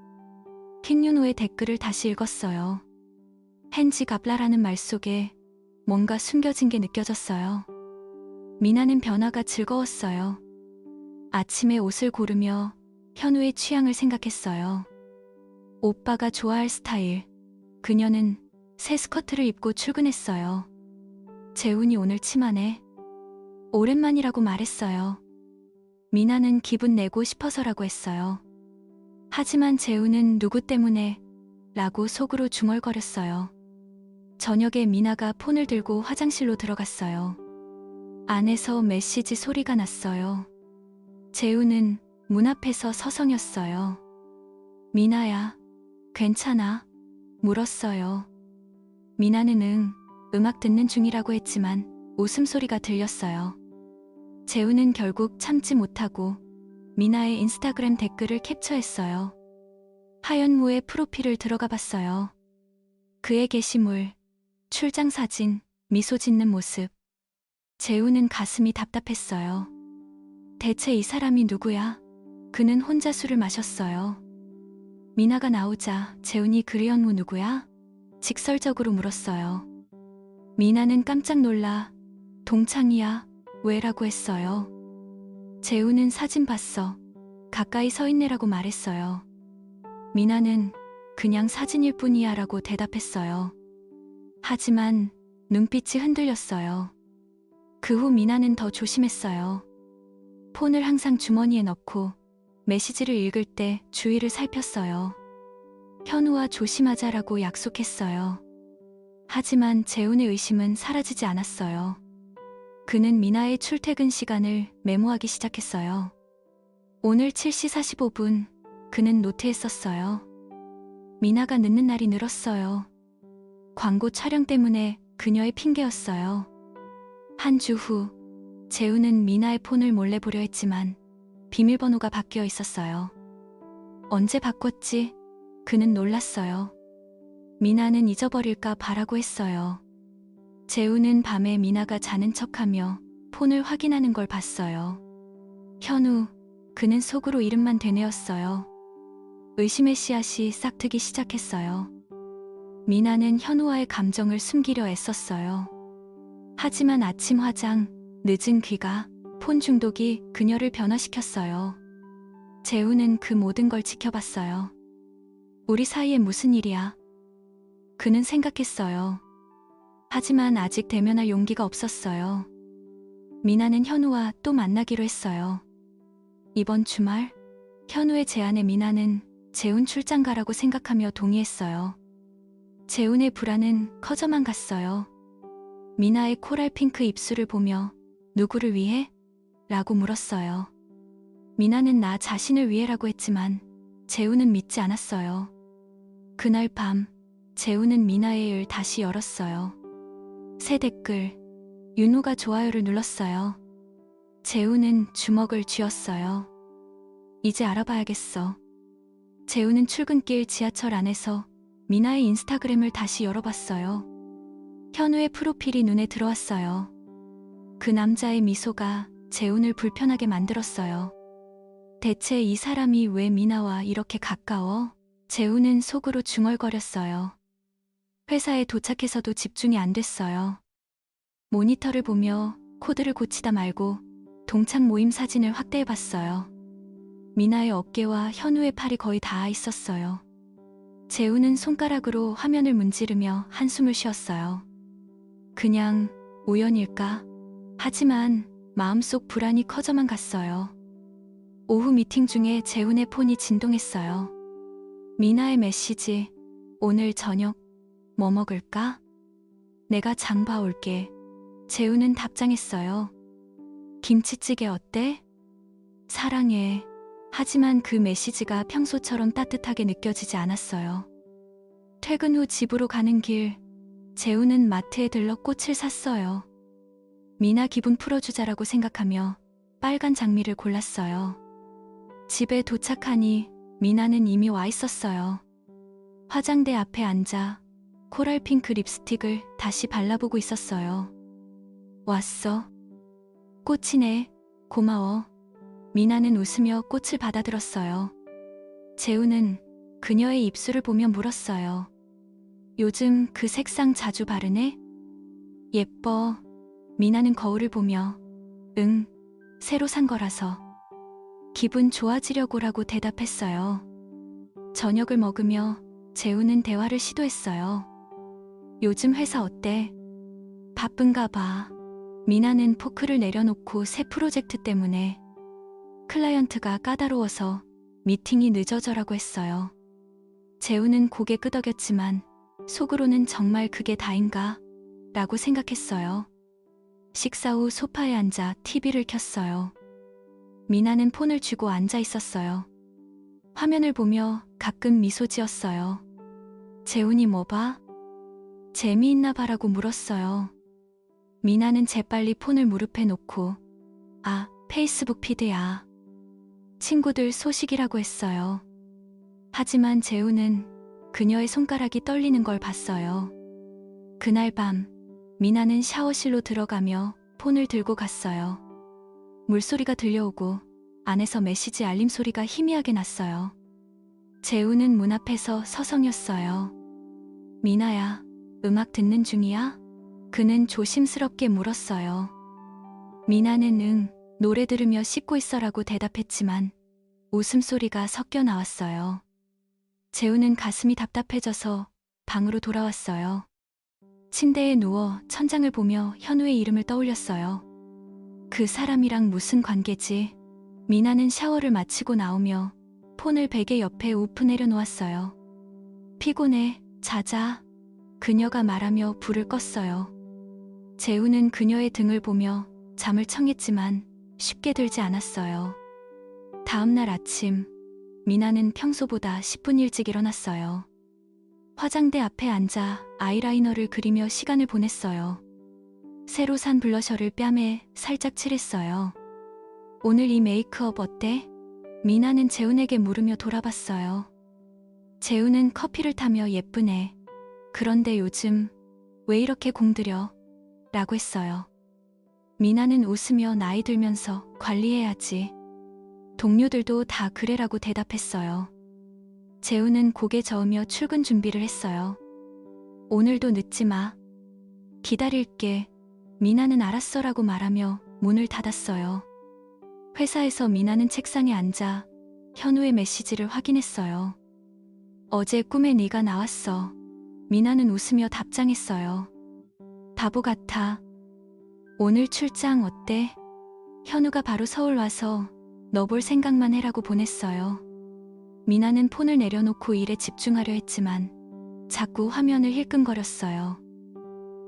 킹윤호의 댓글을 다시 읽었어요. 헨지 갑라라는 말 속에 뭔가 숨겨진 게 느껴졌어요. 미나는 변화가 즐거웠어요. 아침에 옷을 고르며 현우의 취향을 생각했어요. 오빠가 좋아할 스타일. 그녀는 새 스커트를 입고 출근했어요. 재훈이 오늘 치마네. 오랜만이라고 말했어요. 미나는 기분 내고 싶어서라고 했어요. 하지만 재훈은 누구 때문에? 라고 속으로 중얼거렸어요. 저녁에 미나가 폰을 들고 화장실로 들어갔어요. 안에서 메시지 소리가 났어요. 재훈은 문 앞에서 서성였어요. 미나야, 괜찮아? 물었어요. 미나는 응, 음악 듣는 중이라고 했지만 웃음소리가 들렸어요. 재훈은 결국 참지 못하고 미나의 인스타그램 댓글을 캡처했어요. 하연무의 프로필을 들어가 봤어요. 그의 게시물, 출장 사진, 미소 짓는 모습. 재훈은 가슴이 답답했어요. 대체 이 사람이 누구야? 그는 혼자 술을 마셨어요. 미나가 나오자 재훈이 그리연무 누구야? 직설적으로 물었어요. 미나는 깜짝 놀라 동창이야, 왜라고 했어요. 재훈은 사진 봤어. 가까이 서 있네라고 말했어요. 미나는 그냥 사진일 뿐이야 라고 대답했어요. 하지만 눈빛이 흔들렸어요. 그 후 미나는 더 조심했어요. 폰을 항상 주머니에 넣고 메시지를 읽을 때 주위를 살폈어요. 현우와 조심하자라고 약속했어요. 하지만 재훈의 의심은 사라지지 않았어요. 그는 미나의 출퇴근 시간을 메모하기 시작했어요. 오늘 7시 45분, 그는 노트했었어요. 미나가 늦는 날이 늘었어요. 광고 촬영 때문에 그녀의 핑계였어요. 한 주 후, 재훈은 미나의 폰을 몰래 보려 했지만 비밀번호가 바뀌어 있었어요. 언제 바꿨지? 그는 놀랐어요. 미나는 잊어버릴까 바라고 했어요. 재훈은 밤에 미나가 자는 척하며 폰을 확인하는 걸 봤어요. 현우, 그는 속으로 이름만 되뇌었어요. 의심의 씨앗이 싹트기 시작했어요. 미나는 현우와의 감정을 숨기려 애썼어요. 하지만 아침 화장, 늦은 귀가, 폰 중독이 그녀를 변화시켰어요. 재훈은 그 모든 걸 지켜봤어요. 우리 사이에 무슨 일이야? 그는 생각했어요. 하지만 아직 대면할 용기가 없었어요. 미나는 현우와 또 만나기로 했어요. 이번 주말, 현우의 제안에 미나는 재훈 출장 가라고 생각하며 동의했어요. 재훈의 불안은 커져만 갔어요. 미나의 코랄 핑크 입술을 보며 누구를 위해? 라고 물었어요. 미나는 나 자신을 위해라고 했지만 재훈은 믿지 않았어요. 그날 밤, 재훈은 미나의 을 다시 열었어요. 새 댓글, 윤호가 좋아요를 눌렀어요. 재훈은 주먹을 쥐었어요. 이제 알아봐야겠어. 재훈은 출근길 지하철 안에서 미나의 인스타그램을 다시 열어봤어요. 현우의 프로필이 눈에 들어왔어요. 그 남자의 미소가 재훈을 불편하게 만들었어요. 대체 이 사람이 왜 미나와 이렇게 가까워? 재훈은 속으로 중얼거렸어요. 회사에 도착해서도 집중이 안 됐어요. 모니터를 보며 코드를 고치다 말고 동창 모임 사진을 확대해봤어요. 미나의 어깨와 현우의 팔이 거의 닿아 있었어요. 재훈은 손가락으로 화면을 문지르며 한숨을 쉬었어요. 그냥 우연일까? 하지만 마음속 불안이 커져만 갔어요. 오후 미팅 중에 재훈의 폰이 진동했어요. 미나의 메시지, 오늘 저녁 뭐 먹을까? 내가 장 봐올게. 재훈은 답장했어요. 김치찌개 어때? 사랑해. 하지만 그 메시지가 평소처럼 따뜻하게 느껴지지 않았어요. 퇴근 후 집으로 가는 길, 재훈은 마트에 들러 꽃을 샀어요. 미나 기분 풀어주자라고 생각하며 빨간 장미를 골랐어요. 집에 도착하니 미나는 이미 와 있었어요. 화장대 앞에 앉아 코랄 핑크 립스틱을 다시 발라보고 있었어요. 왔어. 꽃이네. 고마워. 미나는 웃으며 꽃을 받아들었어요. 재훈은 그녀의 입술을 보며 물었어요. 요즘 그 색상 자주 바르네? 예뻐. 미나는 거울을 보며 응, 새로 산 거라서. 기분 좋아지려고라고 대답했어요. 저녁을 먹으며 재훈은 대화를 시도했어요. 요즘 회사 어때? 바쁜가 봐. 미나는 포크를 내려놓고 새 프로젝트 때문에 클라이언트가 까다로워서 미팅이 늦어져라고 했어요. 재훈은 고개 끄덕였지만 속으로는 정말 그게 다인가? 라고 생각했어요. 식사 후 소파에 앉아 TV를 켰어요. 미나는 폰을 쥐고 앉아 있었어요. 화면을 보며 가끔 미소 지었어요. 재훈이 뭐 봐? 재미있나 봐라고 물었어요. 미나는 재빨리 폰을 무릎에 놓고 아, 페이스북 피드야. 친구들 소식이라고 했어요. 하지만 재훈은 그녀의 손가락이 떨리는 걸 봤어요. 그날 밤, 미나는 샤워실로 들어가며 폰을 들고 갔어요. 물소리가 들려오고 안에서 메시지 알림 소리가 희미하게 났어요. 재훈은 문 앞에서 서성였어요. 미나야, 음악 듣는 중이야? 그는 조심스럽게 물었어요. 미나는 응, 노래 들으며 씻고 있어라고 대답했지만 웃음소리가 섞여 나왔어요. 재훈은 가슴이 답답해져서 방으로 돌아왔어요. 침대에 누워 천장을 보며 현우의 이름을 떠올렸어요. 그 사람이랑 무슨 관계지? 미나는 샤워를 마치고 나오며 폰을 베개 옆에 우프 내려놓았어요. 피곤해, 자자. 그녀가 말하며 불을 껐어요. 재훈은 그녀의 등을 보며 잠을 청했지만 쉽게 들지 않았어요. 다음날 아침, 미나는 평소보다 10분 일찍 일어났어요. 화장대 앞에 앉아 아이라이너를 그리며 시간을 보냈어요. 새로 산 블러셔를 뺨에 살짝 칠했어요. 오늘 이 메이크업 어때? 미나는 재훈에게 물으며 돌아봤어요. 재훈은 커피를 타며 예쁘네. 그런데 요즘 왜 이렇게 공들여? 라고 했어요. 미나는 웃으며 나이 들면서 관리해야지. 동료들도 다 그래라고 대답했어요. 재훈은 고개 저으며 출근 준비를 했어요. 오늘도 늦지 마. 기다릴게. 미나는 알았어라고 말하며 문을 닫았어요. 회사에서 미나는 책상에 앉아 현우의 메시지를 확인했어요. 어제 꿈에 네가 나왔어. 미나는 웃으며 답장했어요. 바보 같아. 오늘 출장 어때? 현우가 바로 서울 와서 너 볼 생각만 해라고 보냈어요. 미나는 폰을 내려놓고 일에 집중하려 했지만 자꾸 화면을 힐끔거렸어요.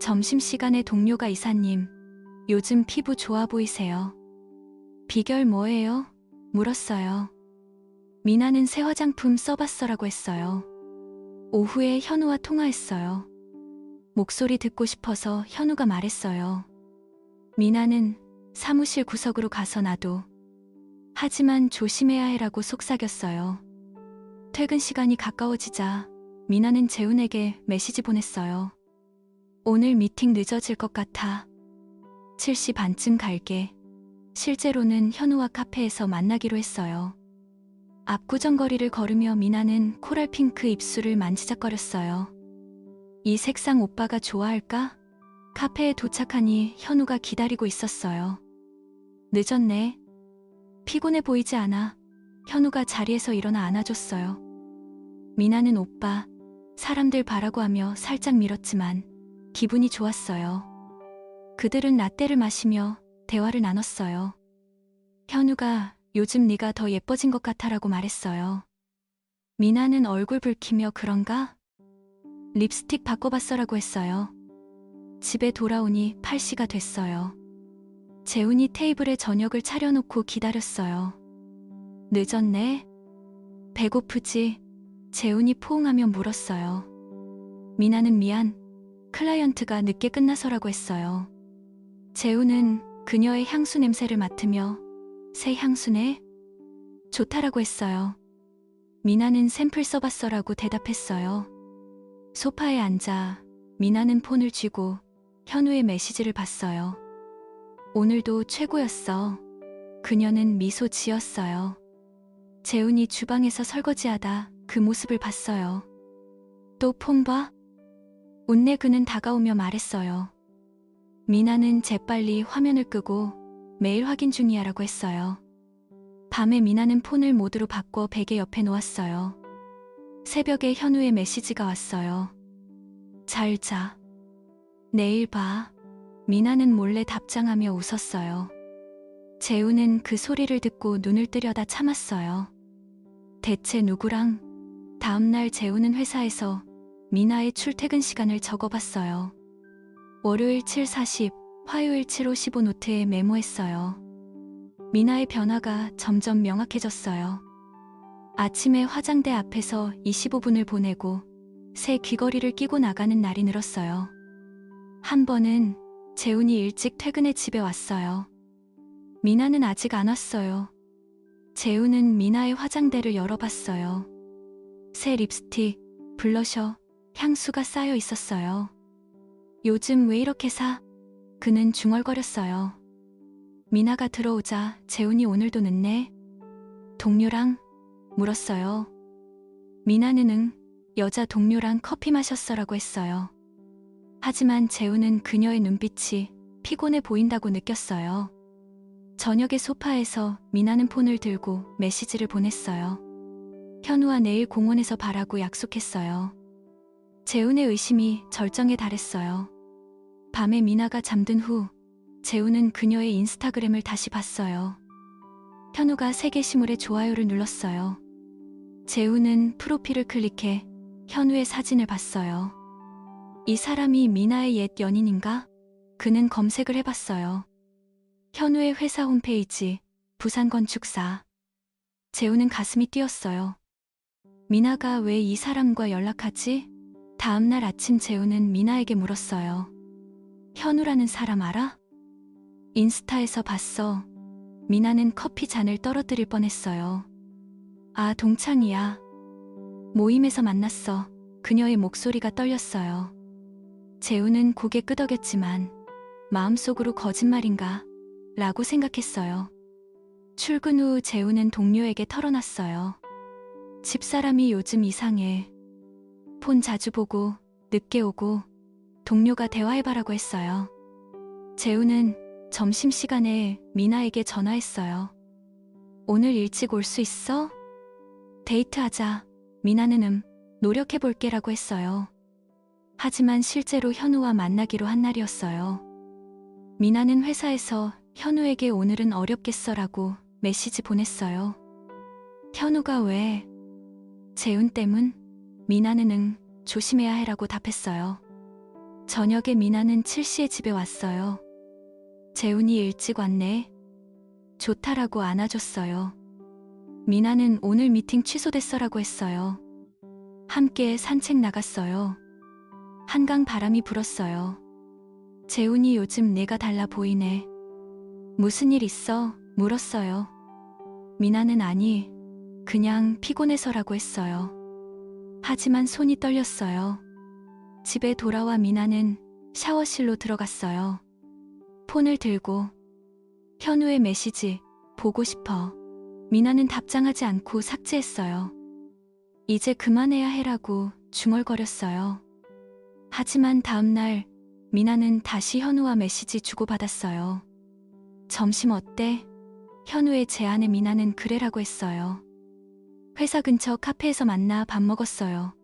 점심시간에 동료가 이사님, 요즘 피부 좋아 보이세요. 비결 뭐예요? 물었어요. 미나는 새 화장품 써봤어라고 했어요. 오후에 현우와 통화했어요. 목소리 듣고 싶어서 현우가 말했어요. 미나는 사무실 구석으로 가서 나도. 하지만 조심해야 해라고 속삭였어요. 퇴근 시간이 가까워지자 미나는 재훈에게 메시지 보냈어요. 오늘 미팅 늦어질 것 같아. 7시 반쯤 갈게. 실제로는 현우와 카페에서 만나기로 했어요. 압구정거리를 걸으며 미나는 코랄 핑크 입술을 만지작거렸어요. 이 색상 오빠가 좋아할까? 카페에 도착하니 현우가 기다리고 있었어요. 늦었네. 피곤해 보이지 않아. 현우가 자리에서 일어나 안아줬어요. 미나는 오빠, 사람들 바라고 하며 살짝 밀었지만 기분이 좋았어요. 그들은 라떼를 마시며 대화를 나눴어요. 현우가 요즘 네가 더 예뻐진 것 같아라고 말했어요. 미나는 얼굴 붉히며 그런가? 립스틱 바꿔봤어라고 했어요. 집에 돌아오니 8시가 됐어요. 재훈이 테이블에 저녁을 차려놓고 기다렸어요. 늦었네? 배고프지? 재훈이 포옹하며 물었어요. 미나는 미안, 클라이언트가 늦게 끝나서라고 했어요. 재훈은 그녀의 향수 냄새를 맡으며 새 향수네? 좋다라고 했어요. 미나는 샘플 써봤어라고 대답했어요. 소파에 앉아 미나는 폰을 쥐고 현우의 메시지를 봤어요. 오늘도 최고였어. 그녀는 미소 지었어요. 재훈이 주방에서 설거지하다 그 모습을 봤어요. 또 폰 봐? 웃네. 그는 다가오며 말했어요. 미나는 재빨리 화면을 끄고 메일 확인 중이야라고 했어요. 밤에 미나는 폰을 모드로 바꿔 베개 옆에 놓았어요. 새벽에 현우의 메시지가 왔어요. 잘 자. 내일 봐. 미나는 몰래 답장하며 웃었어요. 재훈은 그 소리를 듣고 눈을 뜨려다 참았어요. 대체 누구랑? 다음날 재훈은 회사에서 미나의 출퇴근 시간을 적어봤어요. 월요일 7:40, 화요일 7:55 노트에 메모했어요. 미나의 변화가 점점 명확해졌어요. 아침에 화장대 앞에서 25분을 보내고 새 귀걸이를 끼고 나가는 날이 늘었어요. 한 번은 재훈이 일찍 퇴근해 집에 왔어요. 미나는 아직 안 왔어요. 재훈은 미나의 화장대를 열어봤어요. 새 립스틱, 블러셔, 향수가 쌓여 있었어요. 요즘 왜 이렇게 사? 그는 중얼거렸어요. 미나가 들어오자 재훈이 오늘도 늦네? 동료랑? 물었어요. 미나는 응, 여자 동료랑 커피 마셨어라고 했어요. 하지만 재훈은 그녀의 눈빛이 피곤해 보인다고 느꼈어요. 저녁에 소파에서 미나는 폰을 들고 메시지를 보냈어요. 현우와 내일 공원에서 봐라고 약속했어요. 재훈의 의심이 절정에 달했어요. 밤에 미나가 잠든 후 재훈은 그녀의 인스타그램을 다시 봤어요. 현우가 새 게시물에 좋아요를 눌렀어요. 재훈은 프로필을 클릭해 현우의 사진을 봤어요. 이 사람이 미나의 옛 연인인가? 그는 검색을 해봤어요. 현우의 회사 홈페이지, 부산건축사. 재훈은 가슴이 뛰었어요. 미나가 왜 이 사람과 연락하지? 다음날 아침 재훈은 미나에게 물었어요. 현우라는 사람 알아? 인스타에서 봤어. 미나는 커피 잔을 떨어뜨릴 뻔했어요. 아, 동창이야. 모임에서 만났어. 그녀의 목소리가 떨렸어요. 재훈은 고개 끄덕였지만 마음속으로 거짓말인가? 라고 생각했어요. 출근 후 재훈은 동료에게 털어놨어요. 집사람이 요즘 이상해. 폰 자주 보고 늦게 오고 동료가 대화해봐라고 했어요. 재훈은 점심시간에 미나에게 전화했어요. 오늘 일찍 올 수 있어? 데이트하자. 미나는 노력해볼게라고 했어요. 하지만 실제로 현우와 만나기로 한 날이었어요. 미나는 회사에서 현우에게 오늘은 어렵겠어라고 메시지 보냈어요. 현우가 왜? 재훈 때문? 미나는 응, 조심해야 해라고 답했어요. 저녁에 미나는 7시에 집에 왔어요. 재훈이 일찍 왔네. 좋다라고 안아줬어요. 미나는 오늘 미팅 취소됐어라고 했어요. 함께 산책 나갔어요. 한강 바람이 불었어요. 재훈이 요즘 내가 달라 보이네. 무슨 일 있어? 물었어요. 미나는 아니, 그냥 피곤해서라고 했어요. 하지만 손이 떨렸어요. 집에 돌아와 미나는 샤워실로 들어갔어요. 폰을 들고 현우의 메시지 보고 싶어. 미나는 답장하지 않고 삭제했어요. 이제 그만해야 해라고 중얼거렸어요. 하지만 다음날 미나는 다시 현우와 메시지 주고받았어요. 점심 어때? 현우의 제안에 미나는 그래라고 했어요. 회사 근처 카페에서 만나 밥 먹었어요.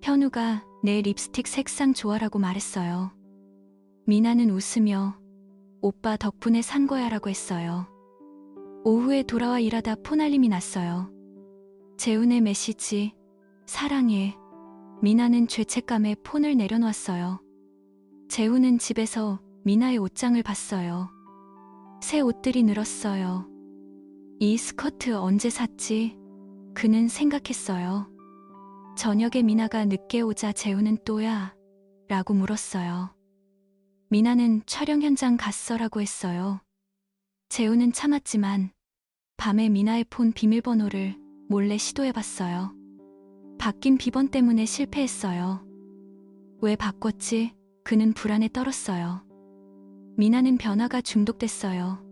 현우가 내 립스틱 색상 좋아라고 말했어요. 미나는 웃으며 오빠 덕분에 산 거야 라고 했어요. 오후에 돌아와 일하다 폰 알림이 났어요. 재훈의 메시지 사랑해. 미나는 죄책감에 폰을 내려놓았어요. 재훈은 집에서 미나의 옷장을 봤어요. 새 옷들이 늘었어요. 이 스커트 언제 샀지? 그는 생각했어요. 저녁에 미나가 늦게 오자 재훈은 또야? 라고 물었어요. 미나는 촬영 현장 갔어라고 했어요. 재훈은 참았지만 밤에 미나의 폰 비밀번호를 몰래 시도해봤어요. 바뀐 비번 때문에 실패했어요. 왜 바꿨지? 그는 불안에 떨었어요. 미나는 변화가 중독됐어요.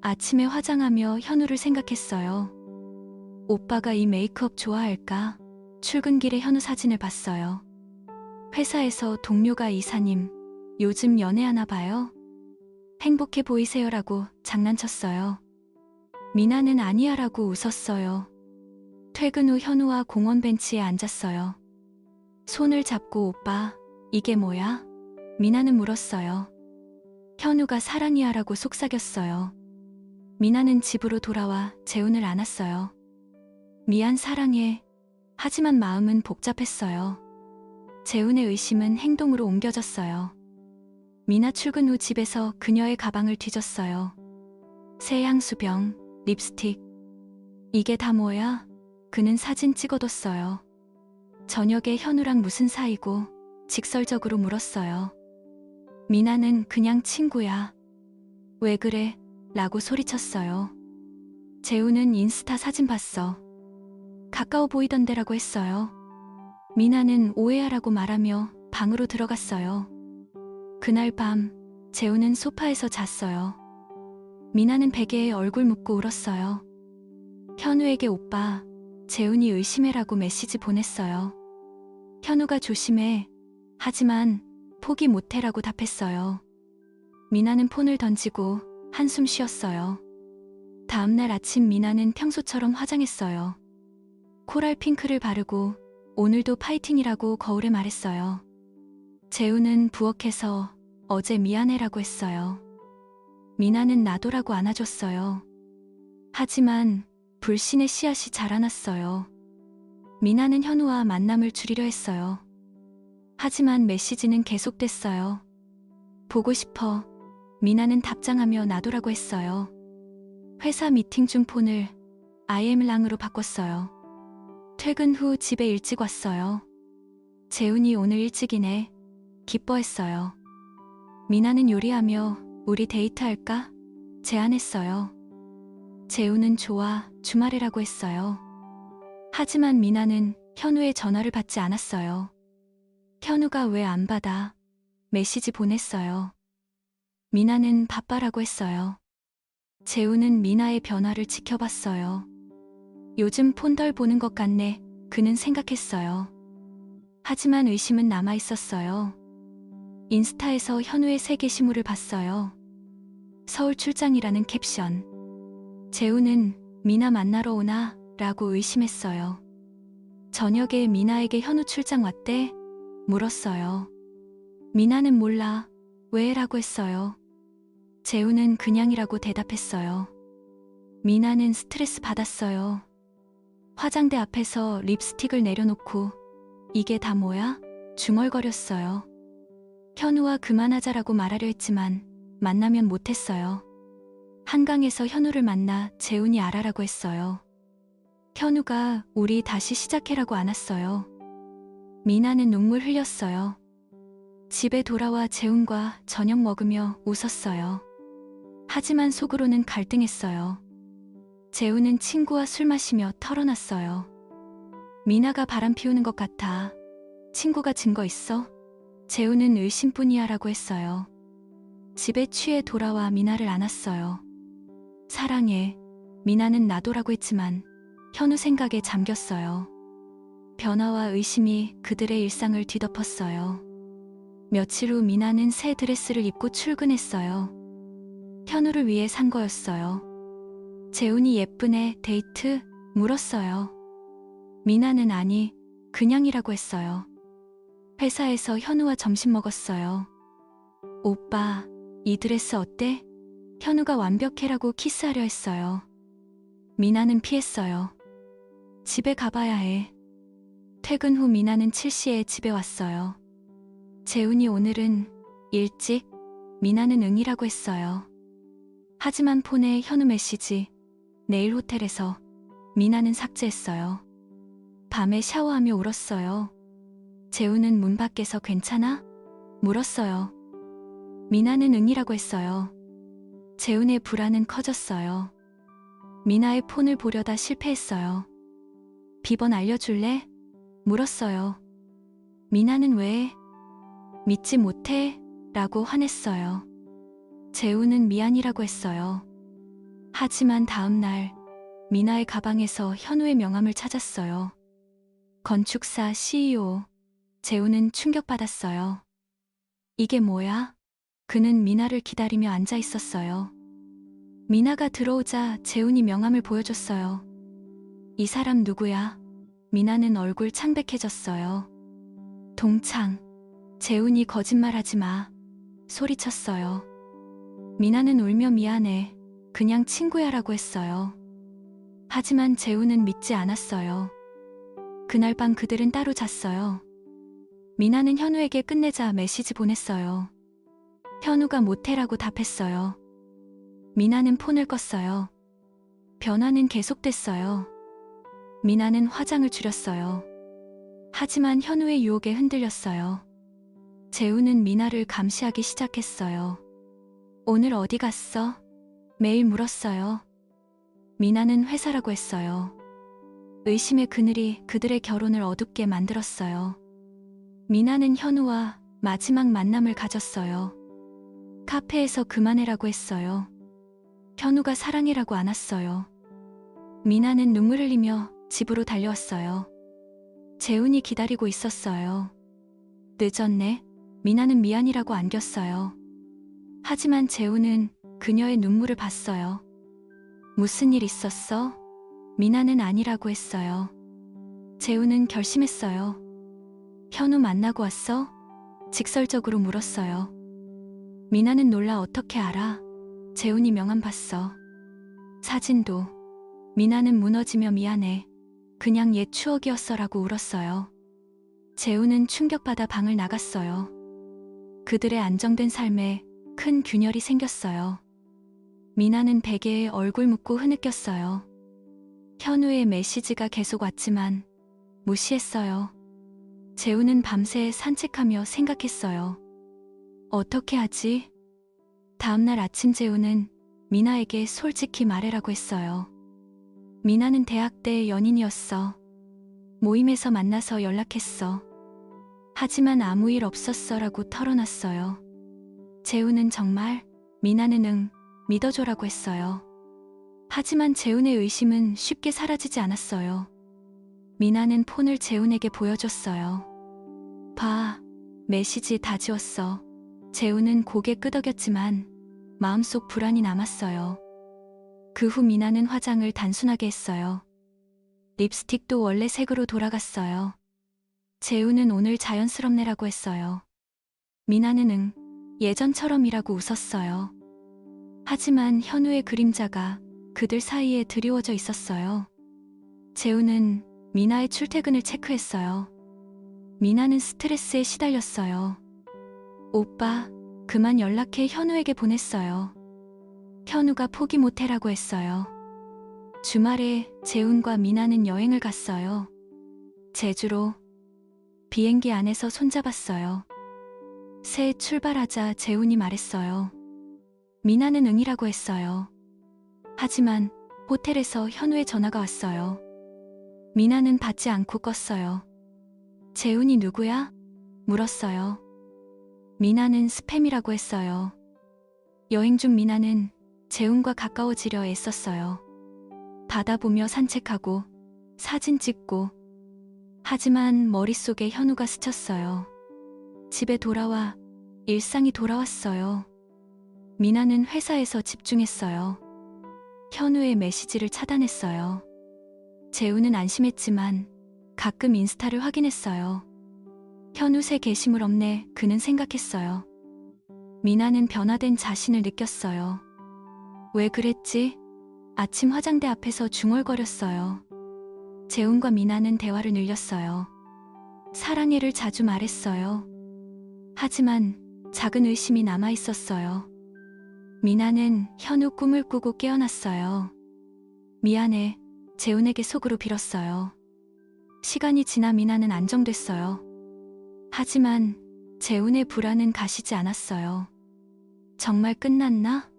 아침에 화장하며 현우를 생각했어요. 오빠가 이 메이크업 좋아할까? 출근길에 현우 사진을 봤어요. 회사에서 동료가 이사님, 요즘 연애하나 봐요? 행복해 보이세요라고 장난쳤어요. 미나는 아니야라고 웃었어요. 퇴근 후 현우와 공원 벤치에 앉았어요. 손을 잡고 오빠, 이게 뭐야? 미나는 물었어요. 현우가 사랑이야라고 속삭였어요. 미나는 집으로 돌아와 재훈을 안았어요. 미안 사랑해. 하지만 마음은 복잡했어요. 재훈의 의심은 행동으로 옮겨졌어요. 미나 출근 후 집에서 그녀의 가방을 뒤졌어요. 새 향수병, 립스틱. 이게 다 뭐야? 그는 사진 찍어뒀어요. 저녁에 현우랑 무슨 사이고? 직설적으로 물었어요. 미나는 그냥 친구야. 왜 그래? 라고 소리쳤어요. 재훈은 인스타 사진 봤어. 가까워 보이던데라고 했어요. 미나는 오해하라고 말하며 방으로 들어갔어요. 그날 밤 재훈은 소파에서 잤어요. 미나는 베개에 얼굴 묻고 울었어요. 현우에게 오빠, 재훈이 의심해라고 메시지 보냈어요. 현우가 조심해. 하지만 포기 못해라고 답했어요. 미나는 폰을 던지고 한숨 쉬었어요. 다음날 아침 미나는 평소처럼 화장했어요. 코랄 핑크를 바르고 오늘도 파이팅이라고 거울에 말했어요. 재훈은 부엌에서 어제 미안해라고 했어요. 미나는 나도라고 안아줬어요. 하지만 불신의 씨앗이 자라났어요. 미나는 현우와 만남을 줄이려 했어요. 하지만 메시지는 계속됐어요. 보고 싶어. 미나는 답장하며 나도라고 했어요. 회사 미팅 중 폰을 IM랑으로 바꿨어요. 퇴근 후 집에 일찍 왔어요. 재훈이 오늘 일찍이네. 기뻐했어요. 미나는 요리하며 우리 데이트할까? 제안했어요. 재훈은 좋아, 주말이라고 했어요. 하지만 미나는 현우의 전화를 받지 않았어요. 현우가 왜 안 받아? 메시지 보냈어요. 미나는 바빠라고 했어요. 재훈은 미나의 변화를 지켜봤어요. 요즘 폰 덜 보는 것 같네. 그는 생각했어요. 하지만 의심은 남아있었어요. 인스타에서 현우의 새 게시물을 봤어요. 서울 출장이라는 캡션. 재훈은 미나 만나러 오나? 라고 의심했어요. 저녁에 미나에게 현우 출장 왔대? 물었어요. 미나는 몰라. 왜? 라고 했어요. 재훈은 그냥이라고 대답했어요. 미나는 스트레스 받았어요. 화장대 앞에서 립스틱을 내려놓고 이게 다 뭐야? 중얼거렸어요. 현우와 그만하자라고 말하려 했지만 만나면 못했어요. 한강에서 현우를 만나 재훈이 알아라고 했어요. 현우가 우리 다시 시작해라고 안았어요. 미나는 눈물 흘렸어요. 집에 돌아와 재훈과 저녁 먹으며 웃었어요. 하지만 속으로는 갈등했어요. 재훈은 친구와 술 마시며 털어놨어요. 미나가 바람 피우는 것 같아. 친구가 증거 있어? 재훈은 의심뿐이야 라고 했어요. 집에 취해 돌아와 미나를 안았어요. 사랑해. 미나는 나도라고 했지만 현우 생각에 잠겼어요. 변화와 의심이 그들의 일상을 뒤덮었어요. 며칠 후 미나는 새 드레스를 입고 출근했어요. 현우를 위해 산 거였어요. 재훈이 예쁘네, 데이트? 물었어요. 미나는 아니, 그냥이라고 했어요. 회사에서 현우와 점심 먹었어요. 오빠, 이 드레스 어때? 현우가 완벽해라고 키스하려 했어요. 미나는 피했어요. 집에 가봐야 해. 퇴근 후 미나는 7시에 집에 왔어요. 재훈이 오늘은 일찍? 미나는 응이라고 했어요. 하지만 폰에 현우 메시지, 내일 호텔에서. 미나는 삭제했어요. 밤에 샤워하며 울었어요. 재훈은 문 밖에서 괜찮아? 물었어요. 미나는 응이라고 했어요. 재훈의 불안은 커졌어요. 미나의 폰을 보려다 실패했어요. 비번 알려줄래? 물었어요. 미나는 왜? 믿지 못해? 라고 화냈어요. 재훈은 미안이라고 했어요. 하지만 다음 날 미나의 가방에서 현우의 명함을 찾았어요. 건축사 CEO. 재훈은 충격받았어요. 이게 뭐야? 그는 미나를 기다리며 앉아 있었어요. 미나가 들어오자 재훈이 명함을 보여줬어요. 이 사람 누구야? 미나는 얼굴 창백해졌어요. 동창. 재훈이 거짓말하지 마. 소리쳤어요. 미나는 울며 미안해. 그냥 친구야라고 했어요. 하지만 재훈은 믿지 않았어요. 그날 밤 그들은 따로 잤어요. 미나는 현우에게 끝내자 메시지 보냈어요. 현우가 모텔라고 답했어요. 미나는 폰을 껐어요. 변화는 계속됐어요. 미나는 화장을 줄였어요. 하지만 현우의 유혹에 흔들렸어요. 재훈은 미나를 감시하기 시작했어요. 오늘 어디 갔어? 매일 물었어요. 미나는 회사라고 했어요. 의심의 그늘이 그들의 결혼을 어둡게 만들었어요. 미나는 현우와 마지막 만남을 가졌어요. 카페에서 그만해라고 했어요. 현우가 사랑해라고 안았어요. 미나는 눈물 흘리며 집으로 달려왔어요. 재훈이 기다리고 있었어요. 늦었네. 미나는 미안이라고 안겼어요. 하지만 재훈은 그녀의 눈물을 봤어요. 무슨 일 있었어? 미나는 아니라고 했어요. 재훈은 결심했어요. 현우 만나고 왔어? 직설적으로 물었어요. 미나는 놀라 어떻게 알아? 재훈이 명함 봤어. 사진도. 미나는 무너지며 미안해. 그냥 옛 추억이었어라고 울었어요. 재훈은 충격받아 방을 나갔어요. 그들의 안정된 삶에 큰 균열이 생겼어요. 미나는 베개에 얼굴 묻고 흐느꼈어요. 현우의 메시지가 계속 왔지만 무시했어요. 재훈은 밤새 산책하며 생각했어요. 어떻게 하지? 다음날 아침 재훈은 미나에게 솔직히 말해라고 했어요. 미나는 대학 때 연인이었어. 모임에서 만나서 연락했어. 하지만 아무 일 없었어라고 털어놨어요. 재훈은 정말? 미나는 응, 믿어줘라고 했어요. 하지만 재훈의 의심은 쉽게 사라지지 않았어요. 미나는 폰을 재훈에게 보여줬어요. 봐, 메시지 다 지웠어. 재훈은 고개 끄덕였지만 마음속 불안이 남았어요. 그 후 미나는 화장을 단순하게 했어요. 립스틱도 원래 색으로 돌아갔어요. 재훈은 오늘 자연스럽네라고 했어요. 미나는 응, 예전처럼이라고 웃었어요. 하지만 현우의 그림자가 그들 사이에 드리워져 있었어요. 재훈은 미나의 출퇴근을 체크했어요. 미나는 스트레스에 시달렸어요. 오빠, 그만 연락해. 현우에게 보냈어요. 현우가 포기 못해라고 했어요. 주말에 재훈과 미나는 여행을 갔어요. 제주로. 비행기 안에서 손잡았어요. 새해 출발하자 재훈이 말했어요. 미나는 응이라고 했어요. 하지만 호텔에서 현우의 전화가 왔어요. 미나는 받지 않고 껐어요. 재훈이 누구야? 물었어요. 미나는 스팸이라고 했어요. 여행 중 미나는 재훈과 가까워지려 애썼어요. 바다 보며 산책하고 사진 찍고. 하지만 머릿속에 현우가 스쳤어요. 집에 돌아와 일상이 돌아왔어요. 미나는 회사에서 집중했어요. 현우의 메시지를 차단했어요. 재훈은 안심했지만 가끔 인스타를 확인했어요. 현우 새 게시물 없네. 그는 생각했어요. 미나는 변화된 자신을 느꼈어요. 왜 그랬지? 아침 화장대 앞에서 중얼거렸어요. 재훈과 미나는 대화를 늘렸어요. 사랑해를 자주 말했어요. 하지만 작은 의심이 남아있었어요. 미나는 현우 꿈을 꾸고 깨어났어요. 미안해. 재훈에게 속으로 빌었어요. 시간이 지나 미나는 안정됐어요. 하지만 재훈의 불안은 가시지 않았어요. 정말 끝났나?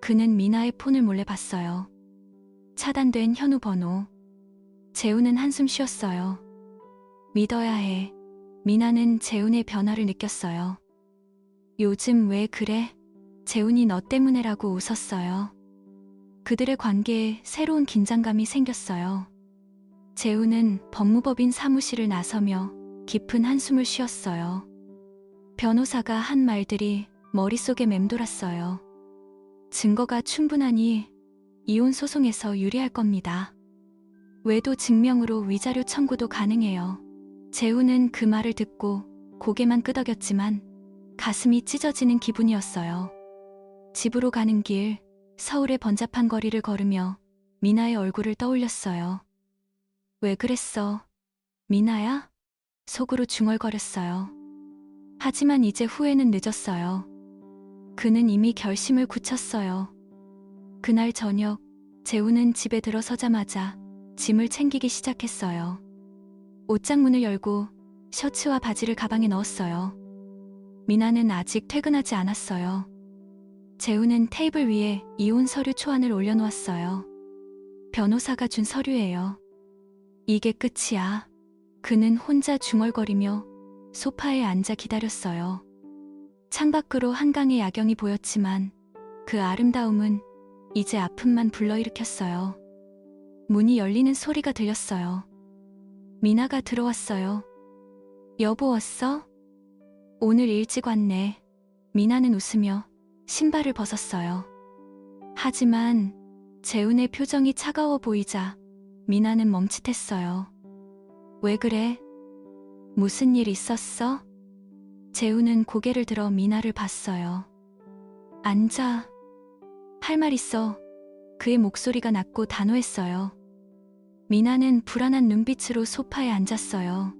그는 미나의 폰을 몰래 봤어요. 차단된 현우 번호. 재훈은 한숨 쉬었어요. 믿어야 해. 미나는 재훈의 변화를 느꼈어요. 요즘 왜 그래? 재훈이 너 때문에라고 웃었어요. 그들의 관계에 새로운 긴장감이 생겼어요. 재훈은 법무법인 사무실을 나서며 깊은 한숨을 쉬었어요. 변호사가 한 말들이 머릿속에 맴돌았어요. 증거가 충분하니 이혼 소송에서 유리할 겁니다. 외도 증명으로 위자료 청구도 가능해요. 재훈은 그 말을 듣고 고개만 끄덕였지만 가슴이 찢어지는 기분이었어요. 집으로 가는 길, 서울의 번잡한 거리를 걸으며 미나의 얼굴을 떠올렸어요. 왜 그랬어? 미나야? 속으로 중얼거렸어요. 하지만 이제 후회는 늦었어요. 그는 이미 결심을 굳혔어요. 그날 저녁, 재훈은 집에 들어서자마자 짐을 챙기기 시작했어요. 옷장 문을 열고 셔츠와 바지를 가방에 넣었어요. 미나는 아직 퇴근하지 않았어요. 재훈은 테이블 위에 이혼 서류 초안을 올려놓았어요. 변호사가 준 서류예요. 이게 끝이야. 그는 혼자 중얼거리며 소파에 앉아 기다렸어요. 창밖으로 한강의 야경이 보였지만 그 아름다움은 이제 아픔만 불러일으켰어요. 문이 열리는 소리가 들렸어요. 미나가 들어왔어요. 여보 왔어? 오늘 일찍 왔네. 미나는 웃으며 신발을 벗었어요. 하지만 재훈의 표정이 차가워 보이자 미나는 멈칫했어요. 왜 그래? 무슨 일 있었어? 재훈은 고개를 들어 미나를 봤어요. 앉아. 할 말 있어. 그의 목소리가 낮고 단호했어요. 미나는 불안한 눈빛으로 소파에 앉았어요.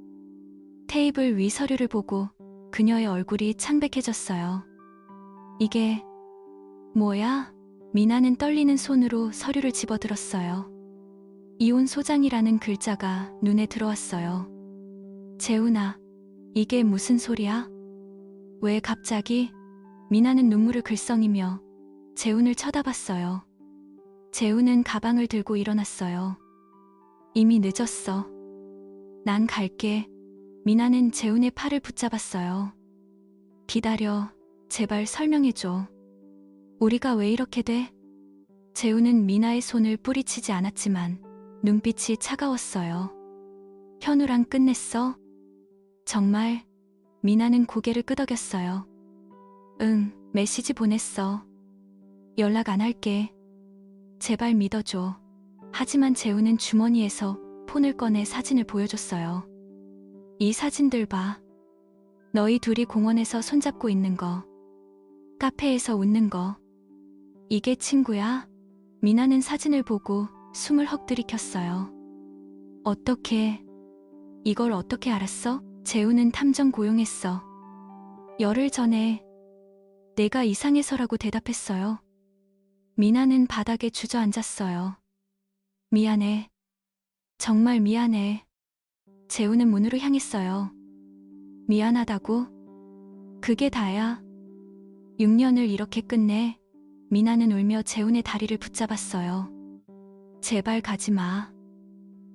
테이블 위 서류를 보고 그녀의 얼굴이 창백해졌어요. 이게 뭐야? 미나는 떨리는 손으로 서류를 집어들었어요. 이혼 소장이라는 글자가 눈에 들어왔어요. 재훈아, 이게 무슨 소리야? 왜 갑자기? 미나는 눈물을 글썽이며 재훈을 쳐다봤어요. 재훈은 가방을 들고 일어났어요. 이미 늦었어. 난 갈게. 미나는 재훈의 팔을 붙잡았어요. 기다려. 제발 설명해줘. 우리가 왜 이렇게 돼? 재훈은 미나의 손을 뿌리치지 않았지만 눈빛이 차가웠어요. 현우랑 끝냈어? 정말? 미나는 고개를 끄덕였어요. 응, 메시지 보냈어. 연락 안 할게. 제발 믿어줘. 하지만 재훈은 주머니에서 폰을 꺼내 사진을 보여줬어요. 이 사진들 봐. 너희 둘이 공원에서 손잡고 있는 거. 카페에서 웃는 거. 이게 친구야? 미나는 사진을 보고 숨을 헉 들이켰어요. 어떻게, 이걸 어떻게 알았어? 재훈은 탐정 고용했어. 열흘 전에 내가 이상해서라고 대답했어요. 미나는 바닥에 주저앉았어요. 미안해. 정말 미안해. 재훈은 문으로 향했어요. 미안하다고? 그게 다야. 6년을 이렇게 끝내. 미나는 울며 재훈의 다리를 붙잡았어요. 제발 가지 마.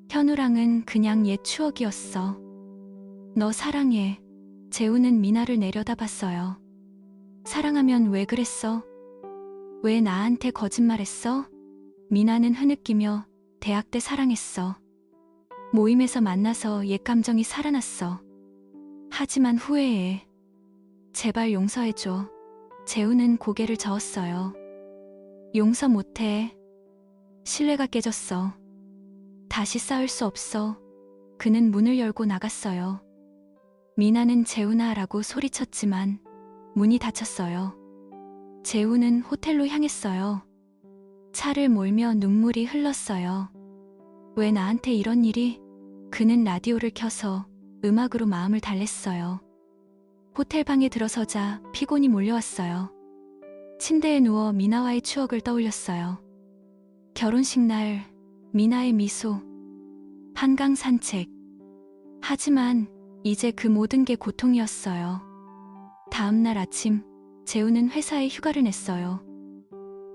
현우랑은 그냥 옛 추억이었어. 너 사랑해. 재훈은 미나를 내려다봤어요. 사랑하면 왜 그랬어? 왜 나한테 거짓말했어? 미나는 흐느끼며 대학 때 사랑했어. 모임에서 만나서 옛 감정이 살아났어. 하지만 후회해. 제발 용서해줘. 재우는 고개를 저었어요. 용서 못해. 신뢰가 깨졌어. 다시 싸울 수 없어. 그는 문을 열고 나갔어요. 미나는 재훈아라고 소리쳤지만 문이 닫혔어요. 재훈은 호텔로 향했어요. 차를 몰며 눈물이 흘렀어요. 왜 나한테 이런 일이? 그는 라디오를 켜서 음악으로 마음을 달랬어요. 호텔 방에 들어서자 피곤이 몰려왔어요. 침대에 누워 미나와의 추억을 떠올렸어요. 결혼식 날, 미나의 미소, 한강 산책. 하지만 이제 그 모든 게 고통이었어요. 다음 날 아침, 재우는 회사에 휴가를 냈어요.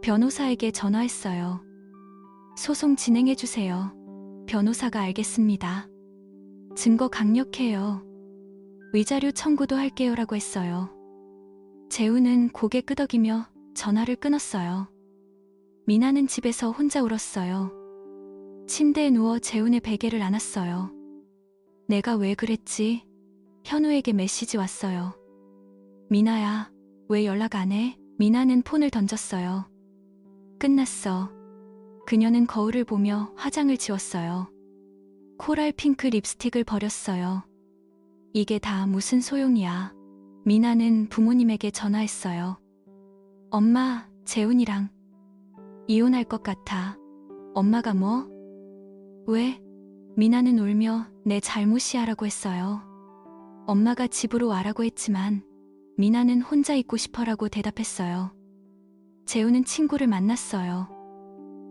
변호사에게 전화했어요. 소송 진행해주세요. 변호사가 알겠습니다. 증거 강력해요. 위자료 청구도 할게요라고 했어요. 재우는 고개 끄덕이며 전화를 끊었어요. 미나는 집에서 혼자 울었어요. 침대에 누워 재훈의 베개를 안았어요. 내가 왜 그랬지? 현우에게 메시지 왔어요. 미나야, 왜 연락 안 해? 미나는 폰을 던졌어요. 끝났어. 그녀는 거울을 보며 화장을 지웠어요. 코랄 핑크 립스틱을 버렸어요. 이게 다 무슨 소용이야. 미나는 부모님에게 전화했어요. 엄마, 재훈이랑 이혼할 것 같아. 엄마가 뭐? 왜? 미나는 울며 내 잘못이야라고 했어요. 엄마가 집으로 와라고 했지만 미나는 혼자 있고 싶어라고 대답했어요. 재훈은 친구를 만났어요.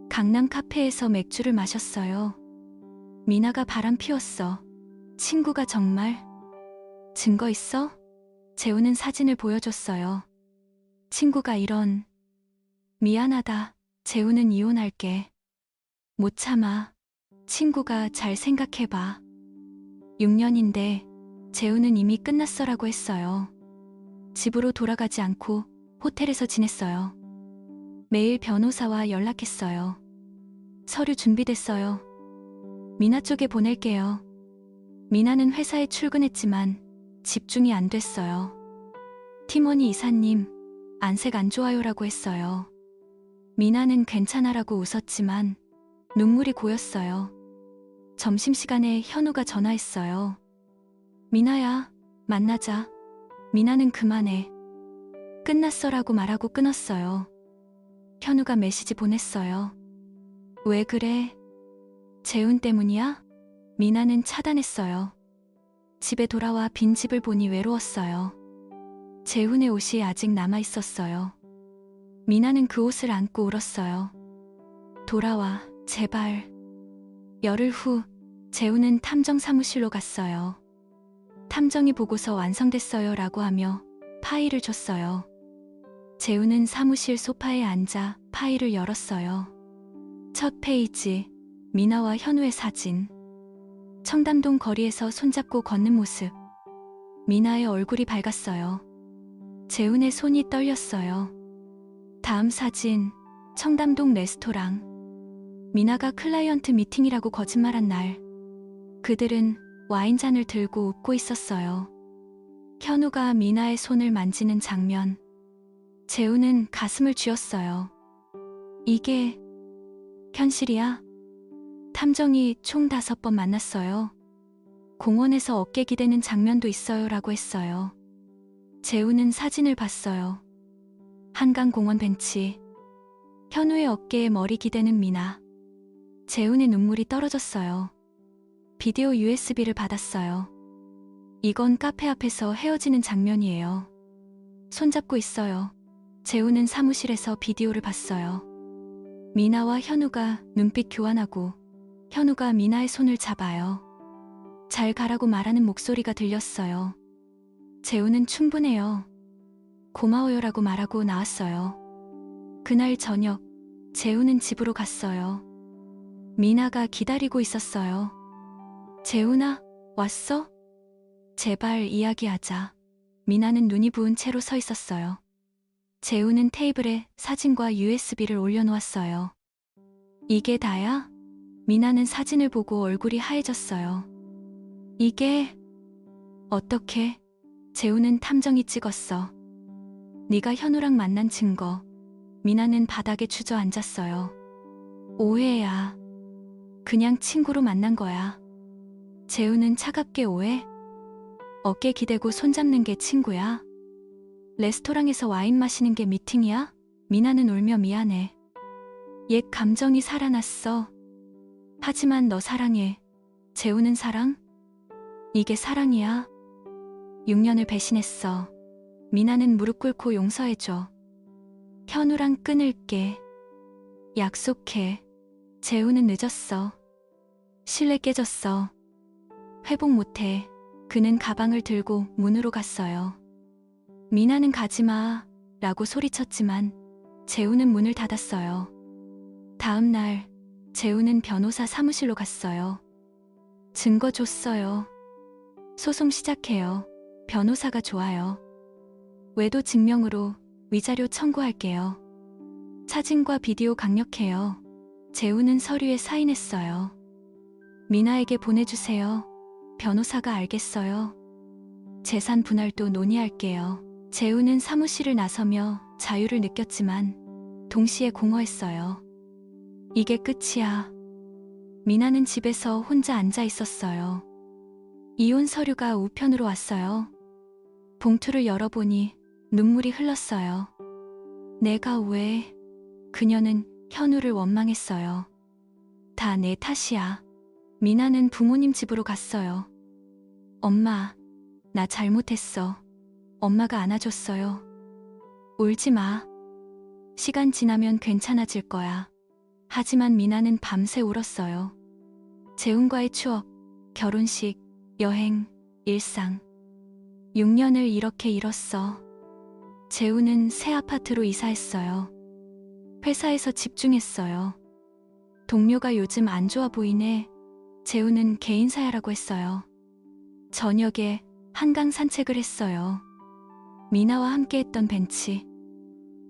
강남 카페에서 맥주를 마셨어요. 미나가 바람 피웠어. 친구가 정말? 증거 있어? 재훈은 사진을 보여줬어요. 친구가 이런. 미안하다. 재훈은 이혼할게. 못 참아. 친구가 잘 생각해봐. 6년인데 재훈은 이미 끝났어라고 했어요. 집으로 돌아가지 않고 호텔에서 지냈어요. 매일 변호사와 연락했어요. 서류 준비됐어요. 미나 쪽에 보낼게요. 미나는 회사에 출근했지만 집중이 안 됐어요. 팀원이 이사님, 안색 안 좋아요라고 했어요. 미나는 괜찮아라고 웃었지만 눈물이 고였어요. 점심시간에 현우가 전화했어요. 미나야, 만나자. 미나는 그만해. 끝났어라고 말하고 끊었어요. 현우가 메시지 보냈어요. 왜 그래? 재훈 때문이야? 미나는 차단했어요. 집에 돌아와 빈 집을 보니 외로웠어요. 재훈의 옷이 아직 남아 있었어요. 미나는 그 옷을 안고 울었어요. 돌아와, 제발. 열흘 후, 재훈은 탐정 사무실로 갔어요. 탐정이 보고서 완성됐어요 라고 하며 파일을 줬어요. 재훈은 사무실 소파에 앉아 파일을 열었어요. 첫 페이지, 미나와 현우의 사진. 청담동 거리에서 손잡고 걷는 모습. 미나의 얼굴이 밝았어요. 재훈의 손이 떨렸어요. 다음 사진, 청담동 레스토랑. 미나가 클라이언트 미팅이라고 거짓말한 날. 그들은 와인잔을 들고 웃고 있었어요. 현우가 미나의 손을 만지는 장면. 재훈은 가슴을 쥐었어요. 이게 현실이야? 탐정이 총 5번 만났어요. 공원에서 어깨 기대는 장면도 있어요 라고 했어요. 재훈은 사진을 봤어요. 한강공원 벤치. 현우의 어깨에 머리 기대는 미나. 재훈의 눈물이 떨어졌어요. 비디오 USB를 받았어요. 이건 카페 앞에서 헤어지는 장면이에요. 손잡고 있어요. 재훈은 사무실에서 비디오를 봤어요. 미나와 현우가 눈빛 교환하고 현우가 미나의 손을 잡아요. 잘 가라고 말하는 목소리가 들렸어요. 재훈은 충분해요. 고마워요라고 말하고 나왔어요. 그날 저녁, 재훈은 집으로 갔어요. 미나가 기다리고 있었어요. 재훈아, 왔어? 제발 이야기하자. 미나는 눈이 부은 채로 서 있었어요. 재우는 테이블에 사진과 USB를 올려놓았어요. 이게 다야? 미나는 사진을 보고 얼굴이 하얘졌어요. 이게 어떻게? 재우는 탐정이 찍었어. 네가 현우랑 만난 증거. 미나는 바닥에 주저앉았어요. 오해야. 그냥 친구로 만난 거야. 재우는 차갑게 오해? 어깨 기대고 손잡는 게 친구야? 레스토랑에서 와인 마시는 게 미팅이야? 미나는 울며 미안해. 옛 감정이 살아났어. 하지만 너 사랑해. 재우는 사랑? 이게 사랑이야? 6년을 배신했어. 미나는 무릎 꿇고 용서해줘. 현우랑 끊을게. 약속해. 재우는 늦었어. 신뢰 깨졌어. 회복 못해. 그는 가방을 들고 문으로 갔어요. 미나는 가지마 라고 소리쳤지만 재우는 문을 닫았어요. 다음 날 재우는 변호사 사무실로 갔어요. 증거 줬어요. 소송 시작해요. 변호사가 좋아요. 외도 증명으로 위자료 청구할게요. 사진과 비디오 강력해요. 재우는 서류에 사인했어요. 미나에게 보내주세요. 변호사가 알겠어요. 재산 분할도 논의할게요. 재우는 사무실을 나서며 자유를 느꼈지만 동시에 공허했어요. 이게 끝이야. 미나는 집에서 혼자 앉아 있었어요. 이혼 서류가 우편으로 왔어요. 봉투를 열어보니 눈물이 흘렀어요. 내가 왜? 그녀는 현우를 원망했어요. 다 내 탓이야. 미나는 부모님 집으로 갔어요. 엄마, 나 잘못했어. 엄마가 안아줬어요. 울지 마. 시간 지나면 괜찮아질 거야. 하지만 미나는 밤새 울었어요. 재훈과의 추억, 결혼식, 여행, 일상. 6년을 이렇게 잃었어. 재훈은 새 아파트로 이사했어요. 회사에서 집중했어요. 동료가 요즘 안 좋아 보이네. 재훈은 개인사야라고 했어요. 저녁에 한강 산책을 했어요. 미나와 함께했던 벤치.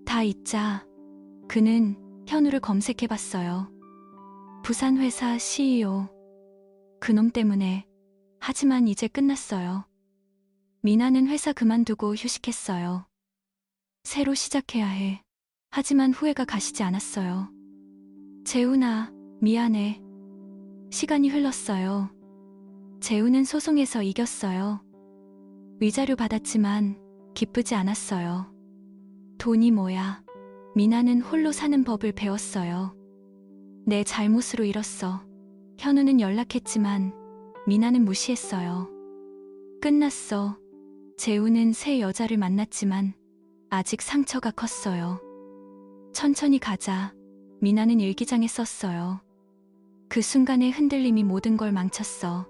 다 잊자. 그는 현우를 검색해봤어요. 부산 회사 CEO. 그놈 때문에. 하지만 이제 끝났어요. 미나는 회사 그만두고 휴식했어요. 새로 시작해야 해. 하지만 후회가 가시지 않았어요. 재훈아, 미안해. 시간이 흘렀어요. 재훈은 소송에서 이겼어요. 위자료 받았지만 기쁘지 않았어요. 돈이 뭐야. 미나는 홀로 사는 법을 배웠어요. 내 잘못으로 잃었어. 현우는 연락했지만 미나는 무시했어요. 끝났어. 재훈은 새 여자를 만났지만 아직 상처가 컸어요. 천천히 가자. 미나는 일기장에 썼어요. 그 순간의 흔들림이 모든 걸 망쳤어.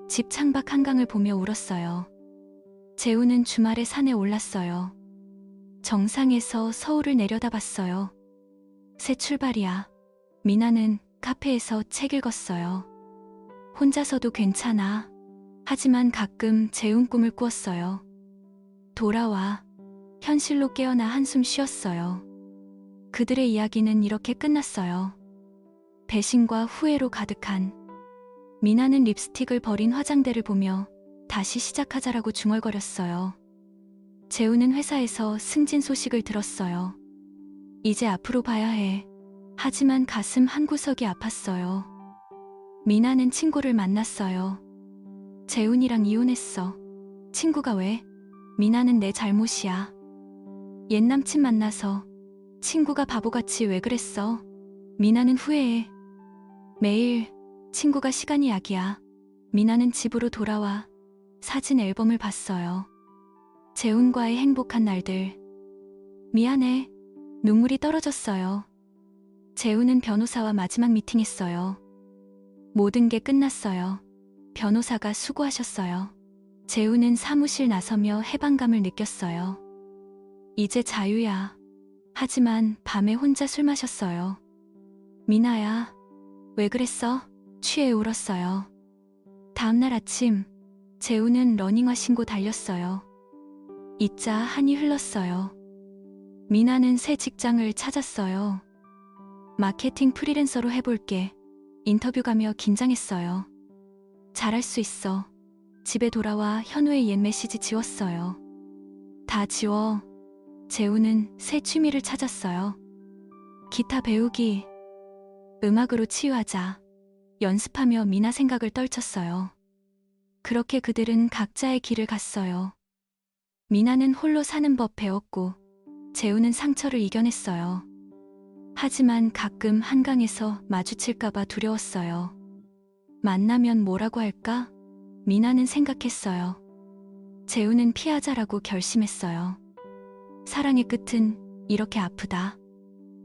집 창밖 한강을 보며 울었어요. 재훈은 주말에 산에 올랐어요. 정상에서 서울을 내려다봤어요. 새 출발이야. 미나는 카페에서 책 읽었어요. 혼자서도 괜찮아. 하지만 가끔 재훈 꿈을 꾸었어요. 돌아와. 현실로 깨어나 한숨 쉬었어요. 그들의 이야기는 이렇게 끝났어요. 배신과 후회로 가득한. 미나는 립스틱을 버린 화장대를 보며 다시 시작하자라고 중얼거렸어요. 재훈은 회사에서 승진 소식을 들었어요. 이제 앞으로 봐야 해. 하지만 가슴 한구석이 아팠어요. 미나는 친구를 만났어요. 재훈이랑 이혼했어. 친구가 왜? 미나는 내 잘못이야. 옛 남친 만나서. 친구가 바보같이 왜 그랬어? 미나는 후회해. 매일 친구가 시간이 약이야. 미나는 집으로 돌아와 사진 앨범을 봤어요. 재훈과의 행복한 날들. 미안해. 눈물이 떨어졌어요. 재훈은 변호사와 마지막 미팅했어요. 모든 게 끝났어요. 변호사가 수고하셨어요. 재훈은 사무실 나서며 해방감을 느꼈어요. 이제 자유야. 하지만 밤에 혼자 술 마셨어요. 미나야, 왜 그랬어? 취해 울었어요. 다음날 아침, 재훈은 러닝화 신고 달렸어요. 잊자 한이 흘렀어요. 미나는 새 직장을 찾았어요. 마케팅 프리랜서로 해볼게. 인터뷰 가며 긴장했어요. 잘할 수 있어. 집에 돌아와 현우의 옛 메시지 지웠어요. 다 지워. 재우는 새 취미를 찾았어요. 기타 배우기. 음악으로 치유하자. 연습하며 미나 생각을 떨쳤어요. 그렇게 그들은 각자의 길을 갔어요. 미나는 홀로 사는 법 배웠고, 재우는 상처를 이겨냈어요. 하지만 가끔 한강에서 마주칠까봐 두려웠어요. 만나면 뭐라고 할까? 미나는 생각했어요. 재우는 피하자라고 결심했어요. 사랑의 끝은 이렇게 아프다.